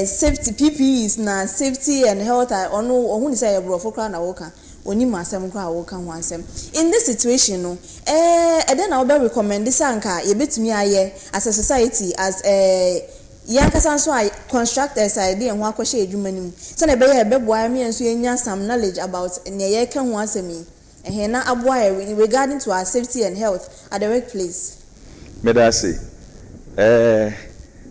safety PPEs na safety and health ono ohun ni say ebrofo kra na woka oni masem kwa woka ho asem in this situation no then I will recommend this anka ye betumi aye as a society as yankasa so I construct as idea ho akwhye adwuma nim so na be ye beboa me enso enya some knowledge about ne ye ka ho asem na aboa regarding to our safety and health at the workplace medase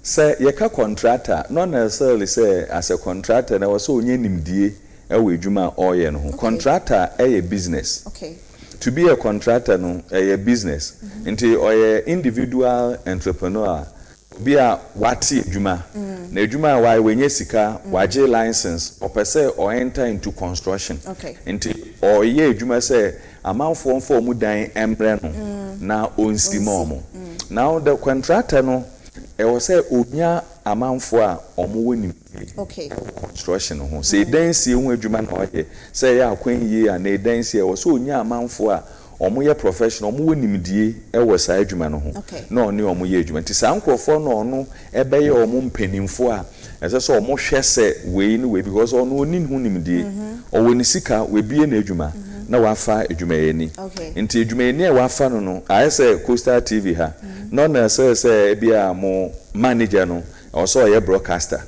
say ye ka contractor not necessarily say as a contractor na was onye nimdie ewe adwuma oye no contractor a business okay to be a contractor no a business nti oye individual entrepreneur be a wati adwuma na adwuma wa wenye sika waje license opese or enter into construction okay nti oye adwuma say amanfo mfo mu dan embre no na onsimo mo now the contractor no e was say onya amanfo a omo woni okay construction ho say dansi hu adwuma na oye say ya kwan yi a na dansi e was onya amanfo a omo ye professional omo wonimdie e was sa adwuma no ho na oni omo ye adwuma nti sa nkrofo no ono ebe ye omo mpanimfo a ese so omo hwese we ni we because ono oni hu nimdie owoni sika we bie na adwuma na wafa adwuma yeni nti adwuma yeni e wafa no no ayese Coastal TV ha no na say bia mo manager no also ye broadcaster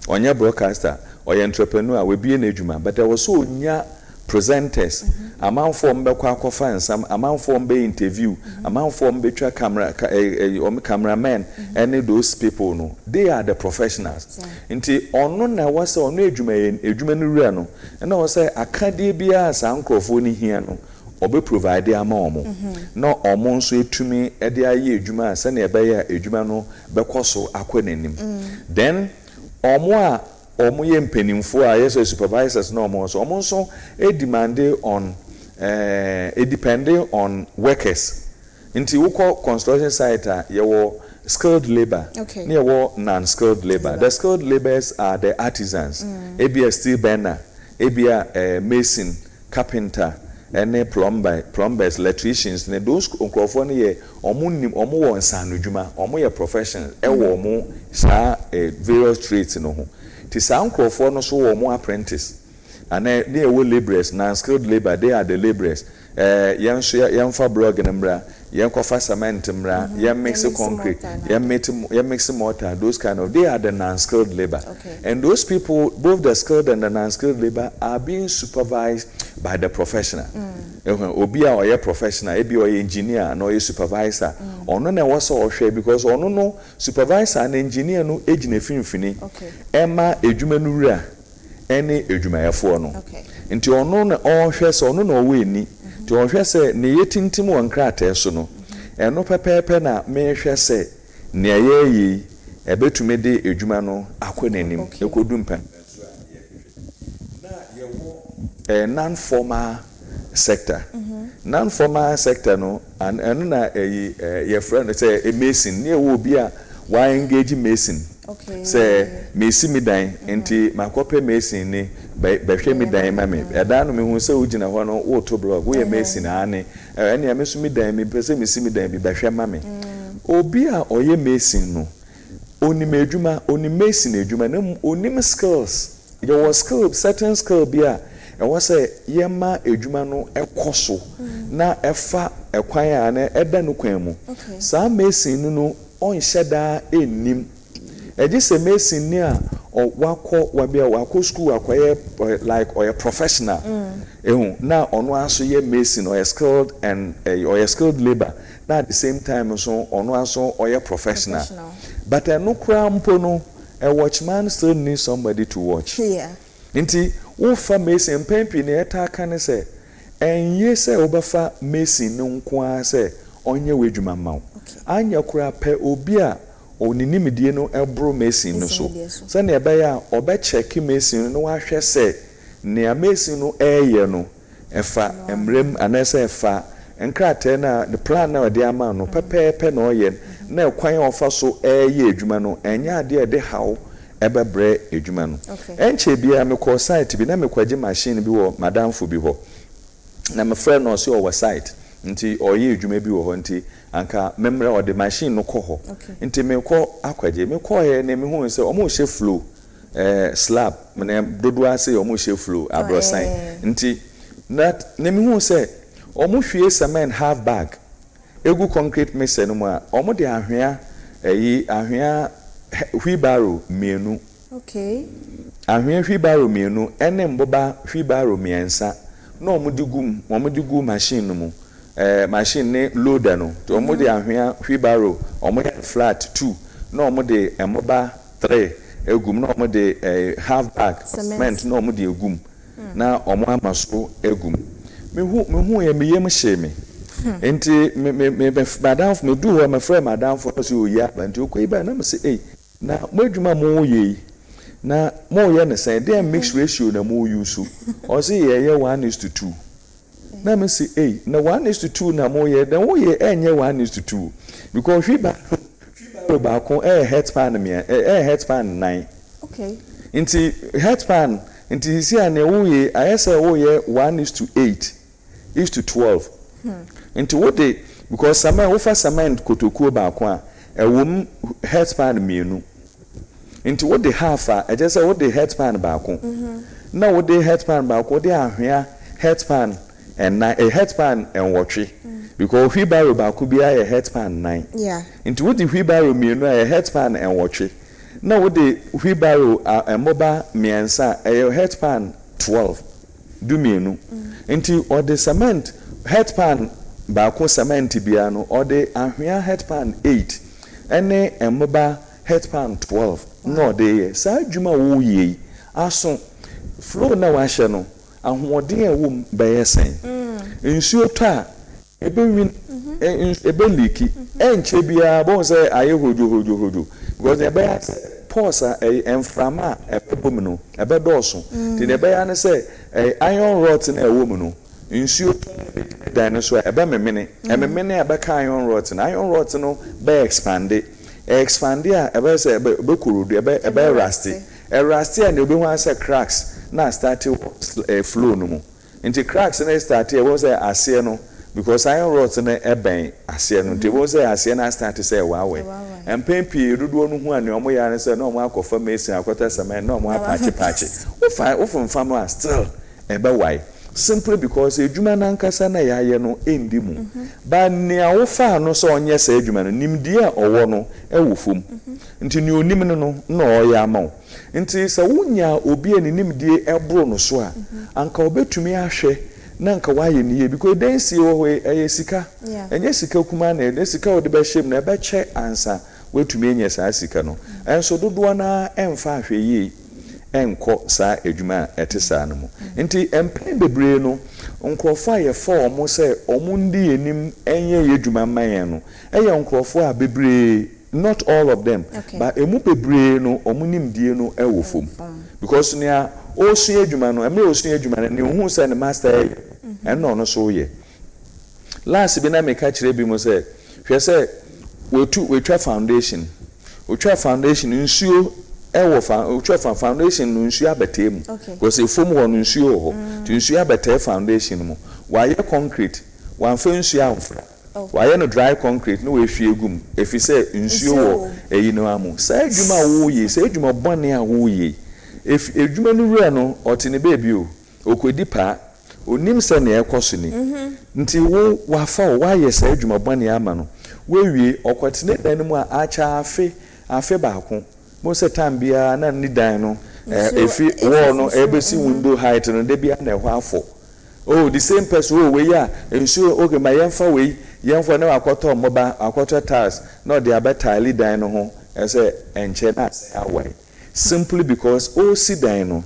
onye broadcaster or entrepreneur we bie na adwuma but there was so nya presenters amanfo mbekwa akofa nsam amanfo mbe interview amanfo mbetwa cameramen and those people no they are the professionals nti ono na wase ono edwuma no wura no na wase akade bia sa nkrofo ni hia no obe provide ama omo no omo nso etumi ede aye edwuma se na ebe ya edwuma no bekoso akwanenim then omo ye mpenimfo a yeso supervisors no omo so demand on depending on workers nti woko construction site yewo skilled labor yewo non-skilled labor. The skilled laborers are the artisans ebia steel bender ebia mason carpenter and plumbers electricians and those nkrofo no ye omo wo nsano dwuma omo ye professionals ewo omo sa various trades no ho ti sa nkrofo no so wo omo apprentice and they were laborers non-skilled labor. They are the laborers yam fa blog nmbra yam kofa cement mra yam mix concrete yam mix mortar, those kind of, they are the non-skilled labor. And those people, both the skilled and the non-skilled labor, are being supervised by the professional. Obi a oye professional, ebi oye engineer no oye supervisor ono na wasa ohwe because ono no supervisor and engineer no ejine finfini ema edwuma no wura ene edwumayefo no nti ono na ohwe se ono na owe ni nti ohwe se ne yetintim wankrata so no eno pepepe na mehwe se ne ayeyi ebetume de edwuma no akwanenim ekodumpa na yewo non-formal sector non-formal sector no and na your friend say a mason near wo bia why engage mason say mason mi dan enti makope mason ni behwe mi dan ma me eda no me hu say ugina ho no wo to blog wo ye mason ane ene ya mesu mi dan mi pese mi mi dan bi behwe ma me obi a oye mason no oni medwuma oni mason edwuma na oni skills your skill certain skill bia e was say yema edwuma no ekoso na efa ekwan a na eda no kwan mu sa mason no on sheda enim eje se mason ni a wako wabia wako school akoye like or a professional ehun na ono aso ye mason or skilled and or a skilled labor na at the same time so ono aso or a professional but no kra mpo no a watchman still needs somebody to watch nti wo fa mason pempi na eta kan se enye se obafa mason no nko a se onye wedwuma maw anya kura pe obi a oninimidie no ebro mason no so se na ebe ya oba check mason no wa hwe se ne mason no eye no efa emrem anese efa enkrate na the plan na ode ama no pepepe na oye na ekwan ofa so eye edwuma no enya ade de hawo ebebre edwuma no enche bia me call site bi na me kwaje machine bi wo madamfo bi ho na me friend no so over site nti oye edwuma bi wo ho nti anka memre o the machine no ko nti me ko akwaje me ko he na me hu se o mo hye flow slab me dodo ase o mo hye flow abrosan nti na me hu se o mo hwie cement half bag egu concrete mixer no ma o mo de ahwea ahwea wheelbarrow mienu ahwea wheelbarrow mienu ene mboba wheelbarrow miensa na o mo digum machine no mu machine ne loader no to omo de ahwea wheelbarrow omo flat 2 na omo de emoba 3 egum na omo de half bag cement na omo de egum na omo amaso egum me hu ye meyem hye me enti me madam me do ho my friend madam for so oya banti okoi ba na me say na mo adwuma mo ye na mo ye ne say dey mix ratio na mo use o say ye 1:2 na me say na 1:2 na mo ye then wo ye enye 1:2 because we ba kon headpan me headpan 9 inti headpan inti si ane wo ye ayese wo ye 1:8:12 inti wo de because cement wo fa cement kotokuo ba kon a ewom headpan mienu inti wo de half a ejese wo de headpan ba kon na wo de headpan ba kon de ahwea headpan and a headpan and watchy because wheelbarrow ba could be a headpan 9 into what the wheelbarrow mienu a headpan and watchy now what the wheelbarrow and mobile miensa a headpan 12 dumienu nti ode cement headpan baako cement bia no ode ahwea headpan 8 ene emba headpan 12 no de ye sa adwuma wo ye aso flow na wa hye no ahoɔden a wo bɛyɛ sen nsuo tɔ a ebewin ebe leaki enche bia bon say aye hojo because ebe pause enframa epebom no ebe dɔɔso ti ebe ya ne say iron rod na ewo mu no nsuo dan no so ebe memene ememene ebe ka iron rod no be expand a ebe say ebe kurudu ebe rusty a na obi ho say cracks na start flow no mu nti cracks na start e wo say ase no because iron rods na eben ase no nti wo say ase na start say wawe empempi dodo no hu ane omo ya ne say na omo akofa mesin akota cement na omo apache wo fam no still ebe why simply because ejuma na nkasa na ya ye no endi mu ba ne awofa no so onye sa ejuma no nimdie a owo no ewo fom nti ne onim no na oya ama nti sa wunya obi animdie ebro no so a anka obetumi ahwe na nka waye niye because dansi wo eye sika enye sika kuma na ede sika ode be shem na ebe che ansa wetumi enye sa sika no enso dodo na emfa ahwe yi enko sa edwuma etesa no mu nti empen bebre no nkrofo aye for omo se omo ndi enim enye yedwuma man no eye nkrofo a bebre not all of them but emu bebre no omunimdie no ewo fom because nia osu edwuma no emre osu edwuma no ne hu say ne master eno no so ye last bi na me ka kire bi mo say hwe say we foundation nsuo ewo foundation no nsuo abetem because efom ho no nsuo ho ti nsuo abete foundation mu wa ye concrete wa fa nsuo amfra waye no dry concrete no we hwie gum efi say nsuo wo eyi no amu say adwuma wo ye say adwuma bone a wo ye if adwuma no wura no otene baby o okodi pa onim se na ekoso ni nti wo wafa wa ye say adwuma bone ama no we wie okotene dan mu a acha afe baako mo se tambia na ni dan no efi wo no ebesi window height no de bia na ehwa afo oh the same person we ya nsuo okay my yemfa we yemfa na akoto moba akoto tiles no dey abetile dan no ho say enche na awai simply because o si dan no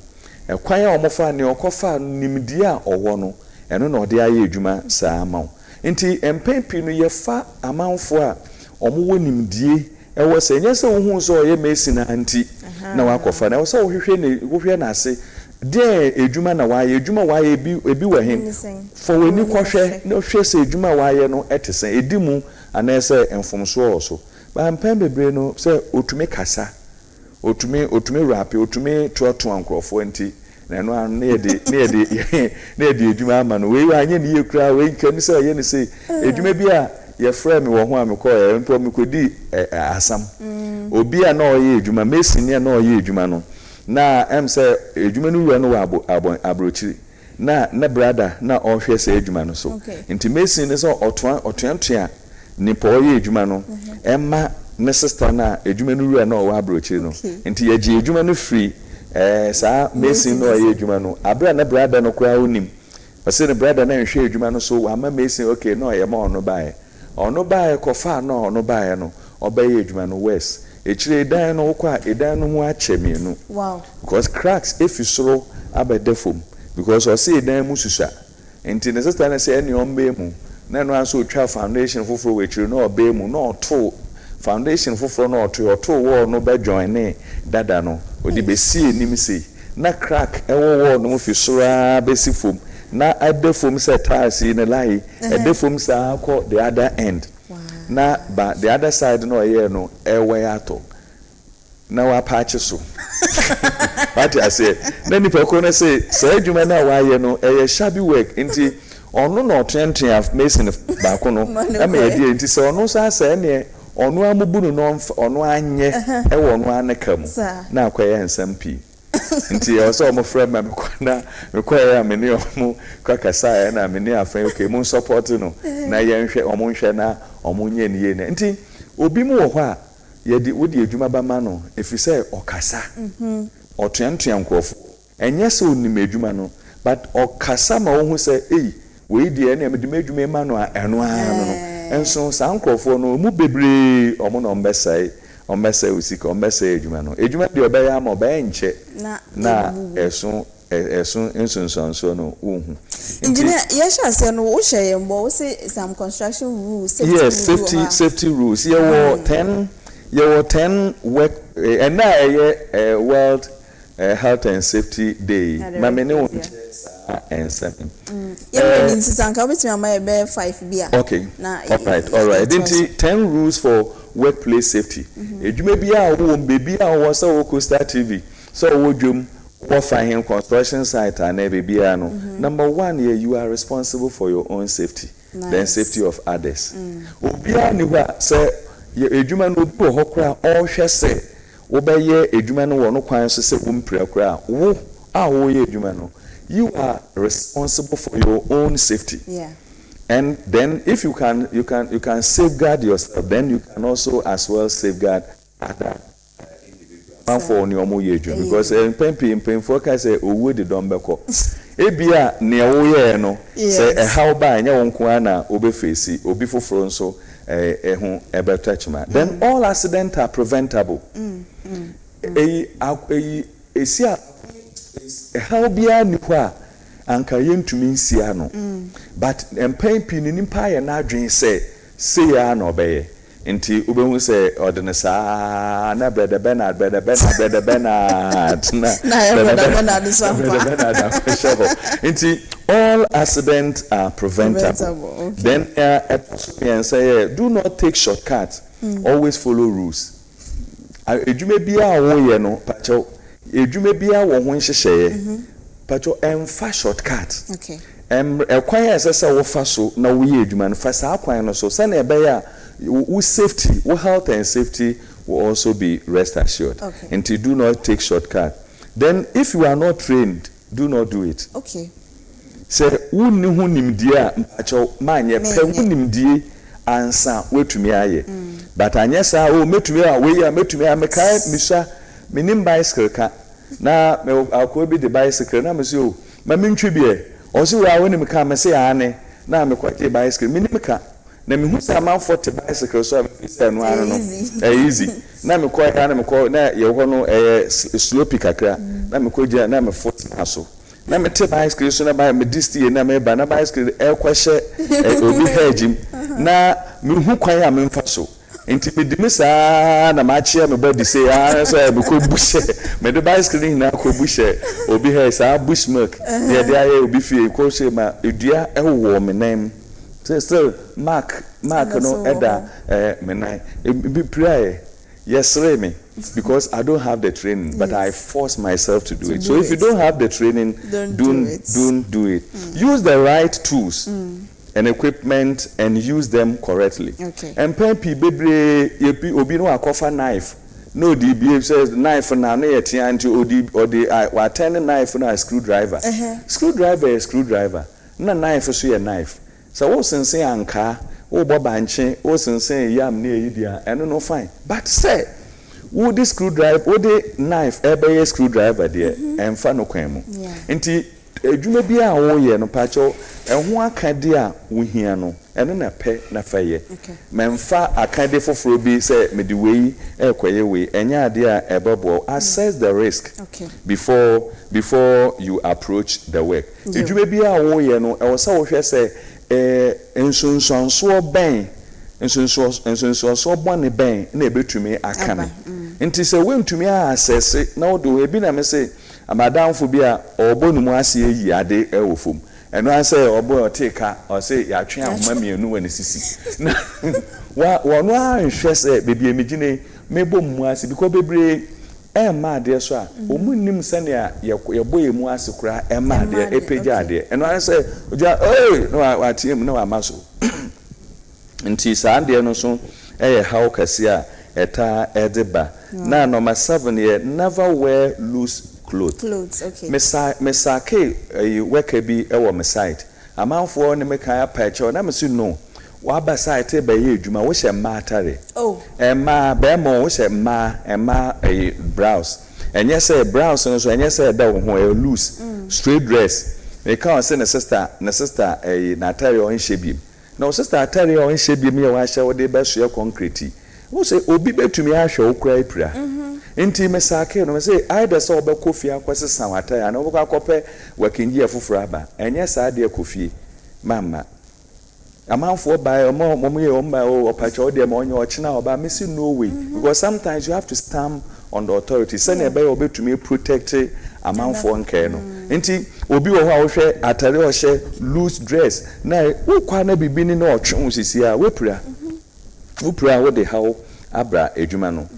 ekwan a omofa ne okofa nimdi a owo no eno na ode aye adwuma saa amaw nti empempi no yefa amanfo a omo nimdie ewo se nyese wo hu so ye mesi na anti na wakofa na wo so wo hwe na ase de edwuma na waye edwuma waye ebi wahen for weni kwhwe na hwe se edwuma waye no etese edimu anese enfomso oso ba mpem bebre no se otumi kasa otumi rap otumi toto ankrofo nti na no an na yede edwuma ama no we anye ne yekura we nkani se ye ne se edwuma bi a ye frame wo ho amekọ ye mpo mekodi asam obi a na oye edwuma mesini na oye edwuma no na say edwuma no wura no wa abrochiri na brother na ohwe say edwuma no so nti mesin ne so otoantoa ni po ye edwuma no emma ne sister na edwuma no wura na wa abrochiri no nti ye je edwuma no free sa mesin no ye edwuma no abra na brother no kwa onim ose ne brother na hwe edwuma no so ama mesin okay no ye ma ono bae kofa no ono bae no obaye edwuma no west echire dan no kwa edan no mu achemienu wow because cracks if you soro abedefom because o say edan mu susa enti ne sister na say any ombe mu na no aso twa foundation foforo we chire no obe mu no to foundation foforo no to wall no be join dada no odi be si enim sei na crack ewo wall no fi soro abesi fom na adefom say tiles in a lie adefom sa ko the other end na ba the other side no ye no ewe ato na wa patch so what I say na ni peko na say adwuma na wa ye no shabby work nti ono no trenten of mason ba ko no na me ye nti say ono so asa ne ono amubunu no ono anye ewo ono aneka mu na akoye nsampi nti o so mo friend ma me kwa ya me ne omo kwa kasa na me ne afa okay mo support no na ye nhwe omo nhwe na omo nye ne ye ne nti obi mu wo ho a ye di wodi adwuma ba ma no efi say okasa otuantuan nkofo enye se onim adwuma no but okasa ma wo hu say we dey na me de medwuma ma no eno ano no enso sankrofo no mu bebre omo no mbesai ombesai usika ombesai edwuma no edwuma de obaya ma obaya nche na eso enso no wo hu engineer yes say no wo share mbo wo say some construction rules safety rules you were 10 work and now world health and safety day mamene wo and 7 yeah in sisanka betimi amaye be 5 bia okay all right identity 10 rules for workplace safety edwuma bia wo bebi a wo say wo Costa TV so wo dwom wo fahin construction site and bia no number 1 here you are responsible for your own safety then safety of others obia ni wa say edwuma no bi ho kra all hwe say wo be ye edwuma no wo no kwan so say wo mpira kra wo a wo ye edwuma no you are responsible for your own safety. Yeah. And then if you can safeguard yourself, then you can also as well safeguard other individuals. For nyomo yeju because in focus say owo de don beko. Ebia ne wo ye no say how ba nya won ko na obe face obi foforo nso ehun ebe touchma. Then all accidents are preventable. Esia how bia ni kwa anka yentumi nsia no but empan pin ni mpa ye na adwen say ya na obeye nti obehu say odene saa na brother Bernard na brother Bernard nti all accidents are preventable. Okay. Then say do not take shortcuts. Always follow rules. Edwuma bia wo ye no pacho edwuma bia wo ho nhyehyeye pacho emfa shortcut. Okay. Ekwan esese wo fa so na wo ye edwuma no fa sa kwan no so se na ebe ya wo safety, wo health and safety will also be rest assured. Okay. And do not take shortcut. Then if you are not trained, do not do it. Okay. Say wonni hu nimdie a pacho manye pe hu nimdie ansa wetumi aye. But anyesa o metumi a we ya metumi a mekai misa minim bicycle ka na me akọ bi the bicycle na me say o ma mentwe bie o se wa woni me ka me say ane na me kwaje bicycle minim ka na me hu sa man 40 bicycle so me say no ano no easy na me kwa na me ko na ye ho no slope kakra na me ko gya na me 40 aso na me te bicycle so na ba me distie na me ba na bicycle kwahye obi hagim na me hu kwan a me mfa so enti bedimisa na maachia me body say so e ko bushe me the bicycle na ko bushe obi he sa bushmark dey dey obi fie ko say ma edua e wo me nam still mark no eda me nan be pray yes me because I don't have the training but I force myself to do it. So if you don't have the training don't do it. Use the right tools and equipment and use them correctly. Okay. And pempi bebre yepi obi no akofa knife. No DB says knife na na yeti anti odi or the turn knife na screwdriver. Screwdriver is screwdriver. Na knife so ye knife. So wo sense anka, wo bobanche, wo sense yam na eyidia, eno no fine. But say wo the screwdriver, wo the knife ebe screwdriver there emfa no kwan mu. Nti edwuma bia wo ye no pacho ehun akade a wo hia no ene na pe na faye memfa akade foforo bi say me di wei ekoye wei enya ade a ebebo assess the risk before you approach the work edwuma bia wo ye no e wo sa wo hwe say ensonso ben ensonso bone ben na ebetumi akame nti say we ntumi assess na wo do ebi na me say amadamfo bi a obonumu ase yi ade ewofom eno ase obo oteka o say ya twe ahoma mienu wani sisi na wono anhwe say bebi emigine mebo mu ase because bebre ma ade so a omunnim sane a yebo yemu ase kura ma ade epeja ade eno ase oja no atiem na wa maso nti sa ade no so how kase a eta edeba na number 7 here never wear loose clothes. Okay. Mesake worker bi ewo me site. Amanfo ne me kan apache na me si no. Wa ba site be ye adwuma wo hye matare. Oh. Ma be mo wo hye ma blouse. Enye say blouse no so enye say da wo ho loose. Straight dress. me ka say na sister na atare on shebim na sister atare on shebim ye wa hye wo de be so ye concrete wo say obi betumi ahwe wo kura ipira enti me sake no me say either so obekofie akwesesa wataya na obekọ akọpe wakinji afufura aba enye saa de akofie mama amanfo by omo ye omba opacha ode ma onye ochina oba me see no way because sometimes you have to stand on the authority say na be obetumi protect amanfo nke no enti obi wo ha wo hwe atare o hye loose dress na wo kwa na bibini na otwe sisi a wepura wo de hawo abra ejuma no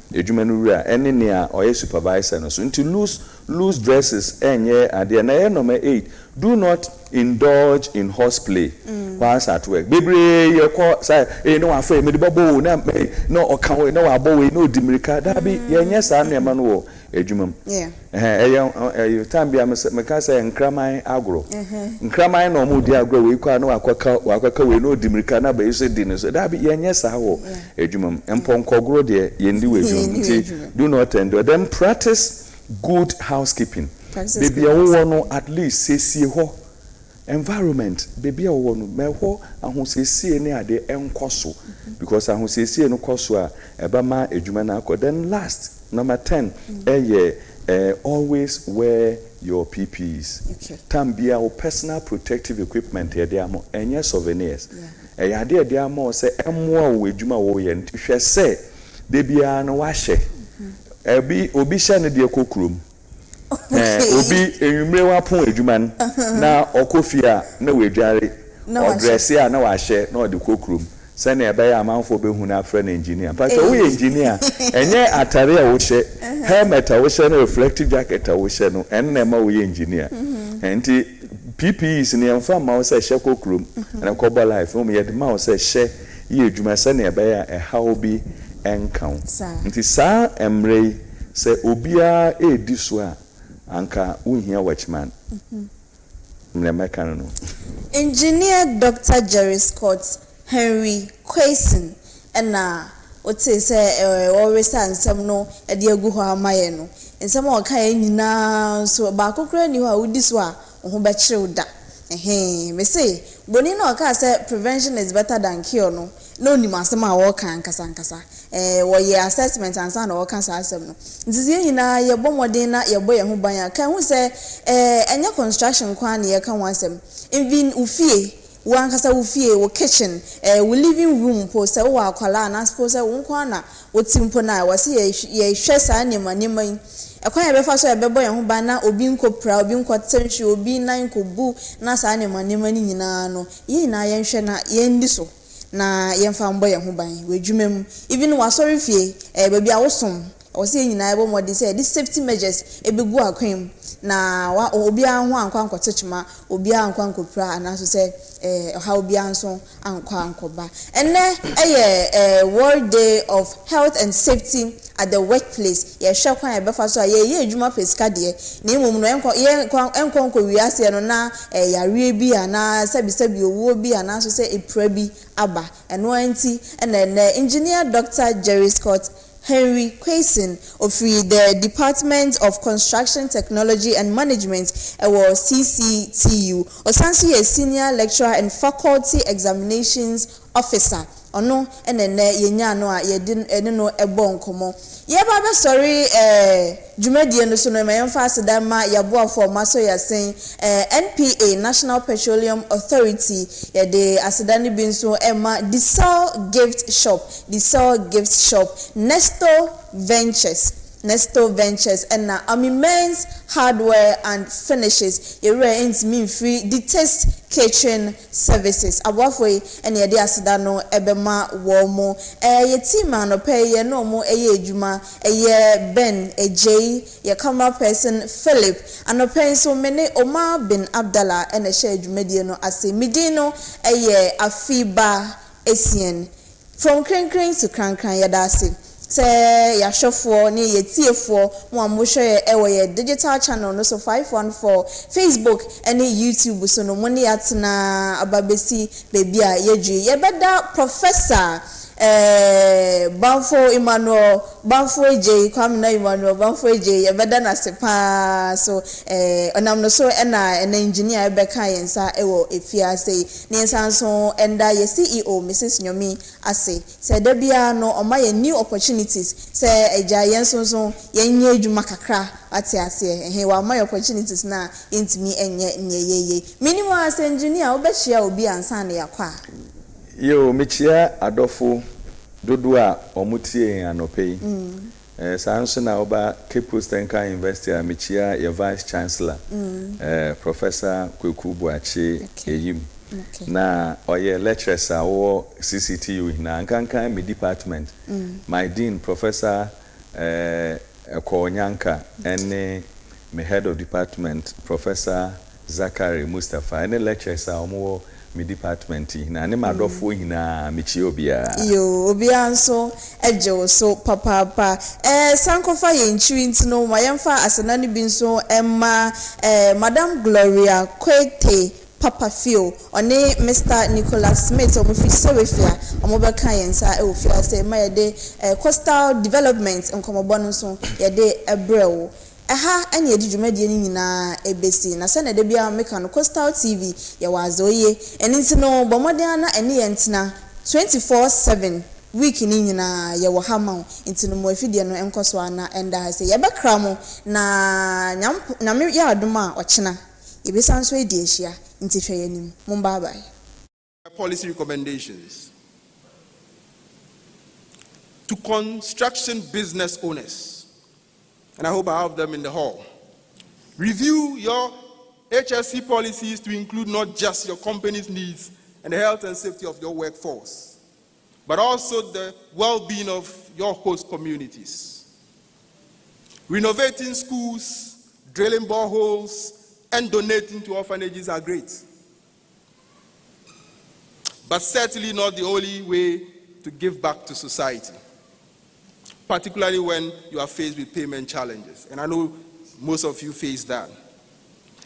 wura ene ne a oye supervisor no so nti loose dresses enye ade na ye number 8 do not indulge in horseplay whilst at work bebre ye ko say no afa me de bobo na no okan no abo we no dimirika da bi ye nye sa na ma no wo ejuma you time bia me ka say nkraman agro nkraman no mu di agro we kwa no akwaka we no dimirika na ba yese di no so da bi ye nye sa wo ejuma emponkogro de ye ndi we ejuma do not endure them practice good housekeeping baby wo no at least sesie ho environment baby wo no me ho ahosesie ne ade enkoso because ahosesie no koso a eba ma ejuma na akọ. Then last number 10 always wear your PPEs. Tambia o personal protective equipment ye dey amo enye souvenirs ya dey dey amo se emmoa wo ejuma wo ye ntihwe se baby a no wa hye obi hye ne de kokrom obi enwumre wa pon ejuma na okofia na wedware odress ya na wa hye na ode kokrom sene ebe ya amanfo be hu na friend engineer but we engineer enye atare a wo hye helmet a wo hye na reflective jacket a wo hye no enne ma wo engineer enti PPEs ni emfa ma wo se hye kokrom na kobo life mo ye de ma wo se hye ye ejuma sene ebe ya how bi enkan nti sa emre se obia edi so a anka unhia watchman mlemeka no Engineer Dr. JERISCOT Henry QUAYSON na ote say always ansem no e de agu ho amaye no nsem o kan nyina so ba kokora ni ho a udi so a ho be kire da me say boni na o ka say prevention is better than cure no ni masem a wo kan nkasa wo ye assessment ansa na wo kan sa asem no ntizie nyina ye bomodin na ye bo ye ho ban kan hu say enye construction kwa na ye kan wasem even ufie wan kasa ufie wo kitchen wo living room po se wo akwala na po se wo kwa na wo timpo na wo se ye hwe sa anema ekwan ye befa so ye bebo ye ho ba na obi nkopra obi nkotenhwe obi nan nkobu na sa anema ni nyina no ye na ye nhwe na ye ndi so na ye mfa mbo ye ho ban we dwumam even wa sorry fie baby a wo som wo se nyina ye bo modi se this safety measures ebegu akwam na wa obi an ho ankwa nkotechima obi an ankwa nkopra anaso se ha obi anso ankwa ankoba enne World Day of Health and Safety at the Workplace ye hwekwan ye befa so ye adwuma pesika de na emom no enko wiase no na yare bi ana sabi owo bi ana so se epra bi aba eno anti enne Engineer Dr. JERISCOT Henry QUAYSON of the Department of Construction Technology and Management CCTU Osansi a Senior Lecturer and Faculty Examinations Officer ono enene yenya no a yedin ene no ebo nkomo ye ba be sorry dwumadie no so no mayemfa aseda ma yaboafo maso yasen NPA National Petroleum Authority ye de aseda ne bi nso ema the Cell Gift Shop Nesto Ventures and Men's Hardware and Finishes ye re intimi free the test kitchen services abofwe ene ye de aseda no ebema wo mo ye team anope ye no mo eye adwuma ye Ben Ejay ye camera person Philip anope so mene Omar bin Abdallah ene share adwumadie no ase midino ye AFIBA ESSIEN from Krenkren to Krankran ye da ase say ya shofo ni ye tiefo mo amohwe ye digital channel no so 514 Facebook and YouTube so no money atna ababesi baby a yeji ye beda professor Banfo Emmanuel, Banfo J, Kwamina Emmanuel, Banfo J, Yabeda na sepa so onam no so an engineer Becca yensa ewo efia say ne nsanso enda ye CEO Mrs. Nyomi ase say da bia no oma ye new opportunities say eja yenso so yenye adwuma kakra ate ase wa my opportunities na intimi enye nyeyeye minimum as engineer obehia obi ansa na yakwa yo mechia adofo dodo a omutie anope sanso na oba Cape Coast University a mechia your vice chancellor Professor Kweku Buachi Eyim na oye lecturers a wo CCTU na nkankan me department my dean Professor Konyanka and my head of department Professor Zachary Mustafa and lecturers are more my department na ne madofo hina mechi obia yo obia nso ejo so papa sankofa ye nchiri ntino mayemfa asenani bi nso emma Madam Gloria Kwete Papa Phil one Mr. Nicholas Smith omufise wefia omobeka yensa ofia say mayede coastal development nkomobo nso yede ebrewo aha anya edi dwumadie ni nyina ebesi na se na de bia meka no Coastal TV ya wazoye eni no bomoden na eni yentina 24/7 week ni nyina ya wo hama ntino mo afidie no enkoso ana enda ha se yebekra mo na nyam ya adoma ochina yebesa nso edi ehia nti hwe yanim mum bye bye. Policy recommendations to construction business owners, and I hope I have them in the hall. Review your HSC policies to include not just your company's needs and the health and safety of your workforce, but also the well-being of your host communities. Renovating schools, drilling boreholes, and donating to orphanages are great, but certainly not the only way to give back to society, particularly when you are faced with payment challenges. And I know most of you face that.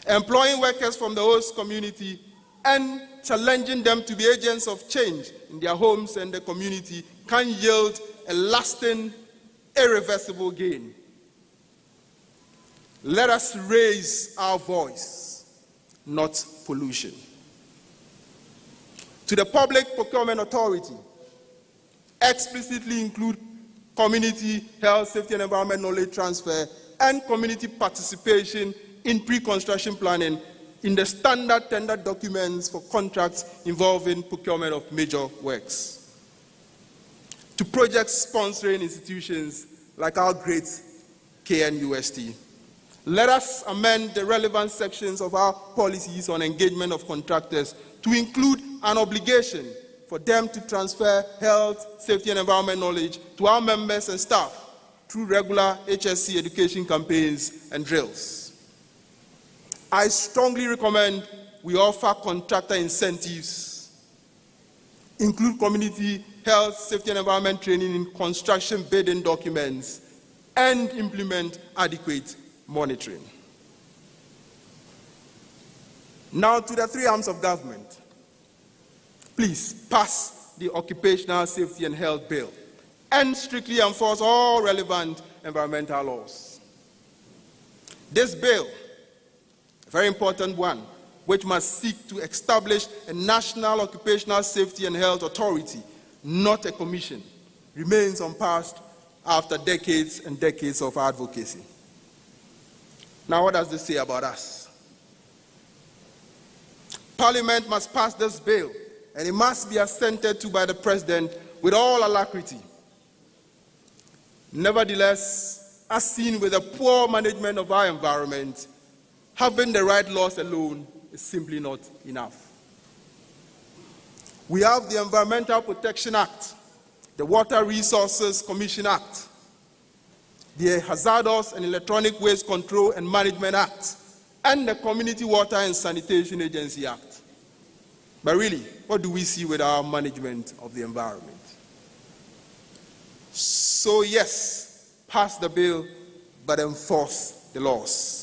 Employing workers from the host community and challenging them to be agents of change in their homes and the community can yield a lasting, irreversible gain. Let us raise our voice, not pollution. To the Public Procurement Authority, explicitly include community health, safety, and environment knowledge transfer and community participation in pre-construction planning in the standard tender documents for contracts involving procurement of major works. To project sponsoring institutions like our great KNUST, let us amend the relevant sections of our policies on engagement of contractors to include an obligation for them to transfer health, safety, and environment knowledge to our members and staff through regular HSC education campaigns and drills. I strongly recommend we offer contractor incentives, include community health, safety, and environment training in construction bidding documents, and implement adequate monitoring. Now to the three arms of government. Please pass the Occupational Safety and Health Bill and strictly enforce all relevant environmental laws. This bill, a very important one, which must seek to establish a national occupational safety and health authority, not a commission, remains unpassed after decades and decades of advocacy. Now, what does this say about us? Parliament must pass this bill, and it must be assented to by the President with all alacrity. Nevertheless, as seen with the poor management of our environment, having the right laws alone is simply not enough. We have the Environmental Protection Act, the Water Resources Commission Act, the Hazardous and Electronic Waste Control and Management Act, and the Community Water and Sanitation Agency Act. But really, what do we see with our management of the environment? So yes, pass the bill, but enforce the laws.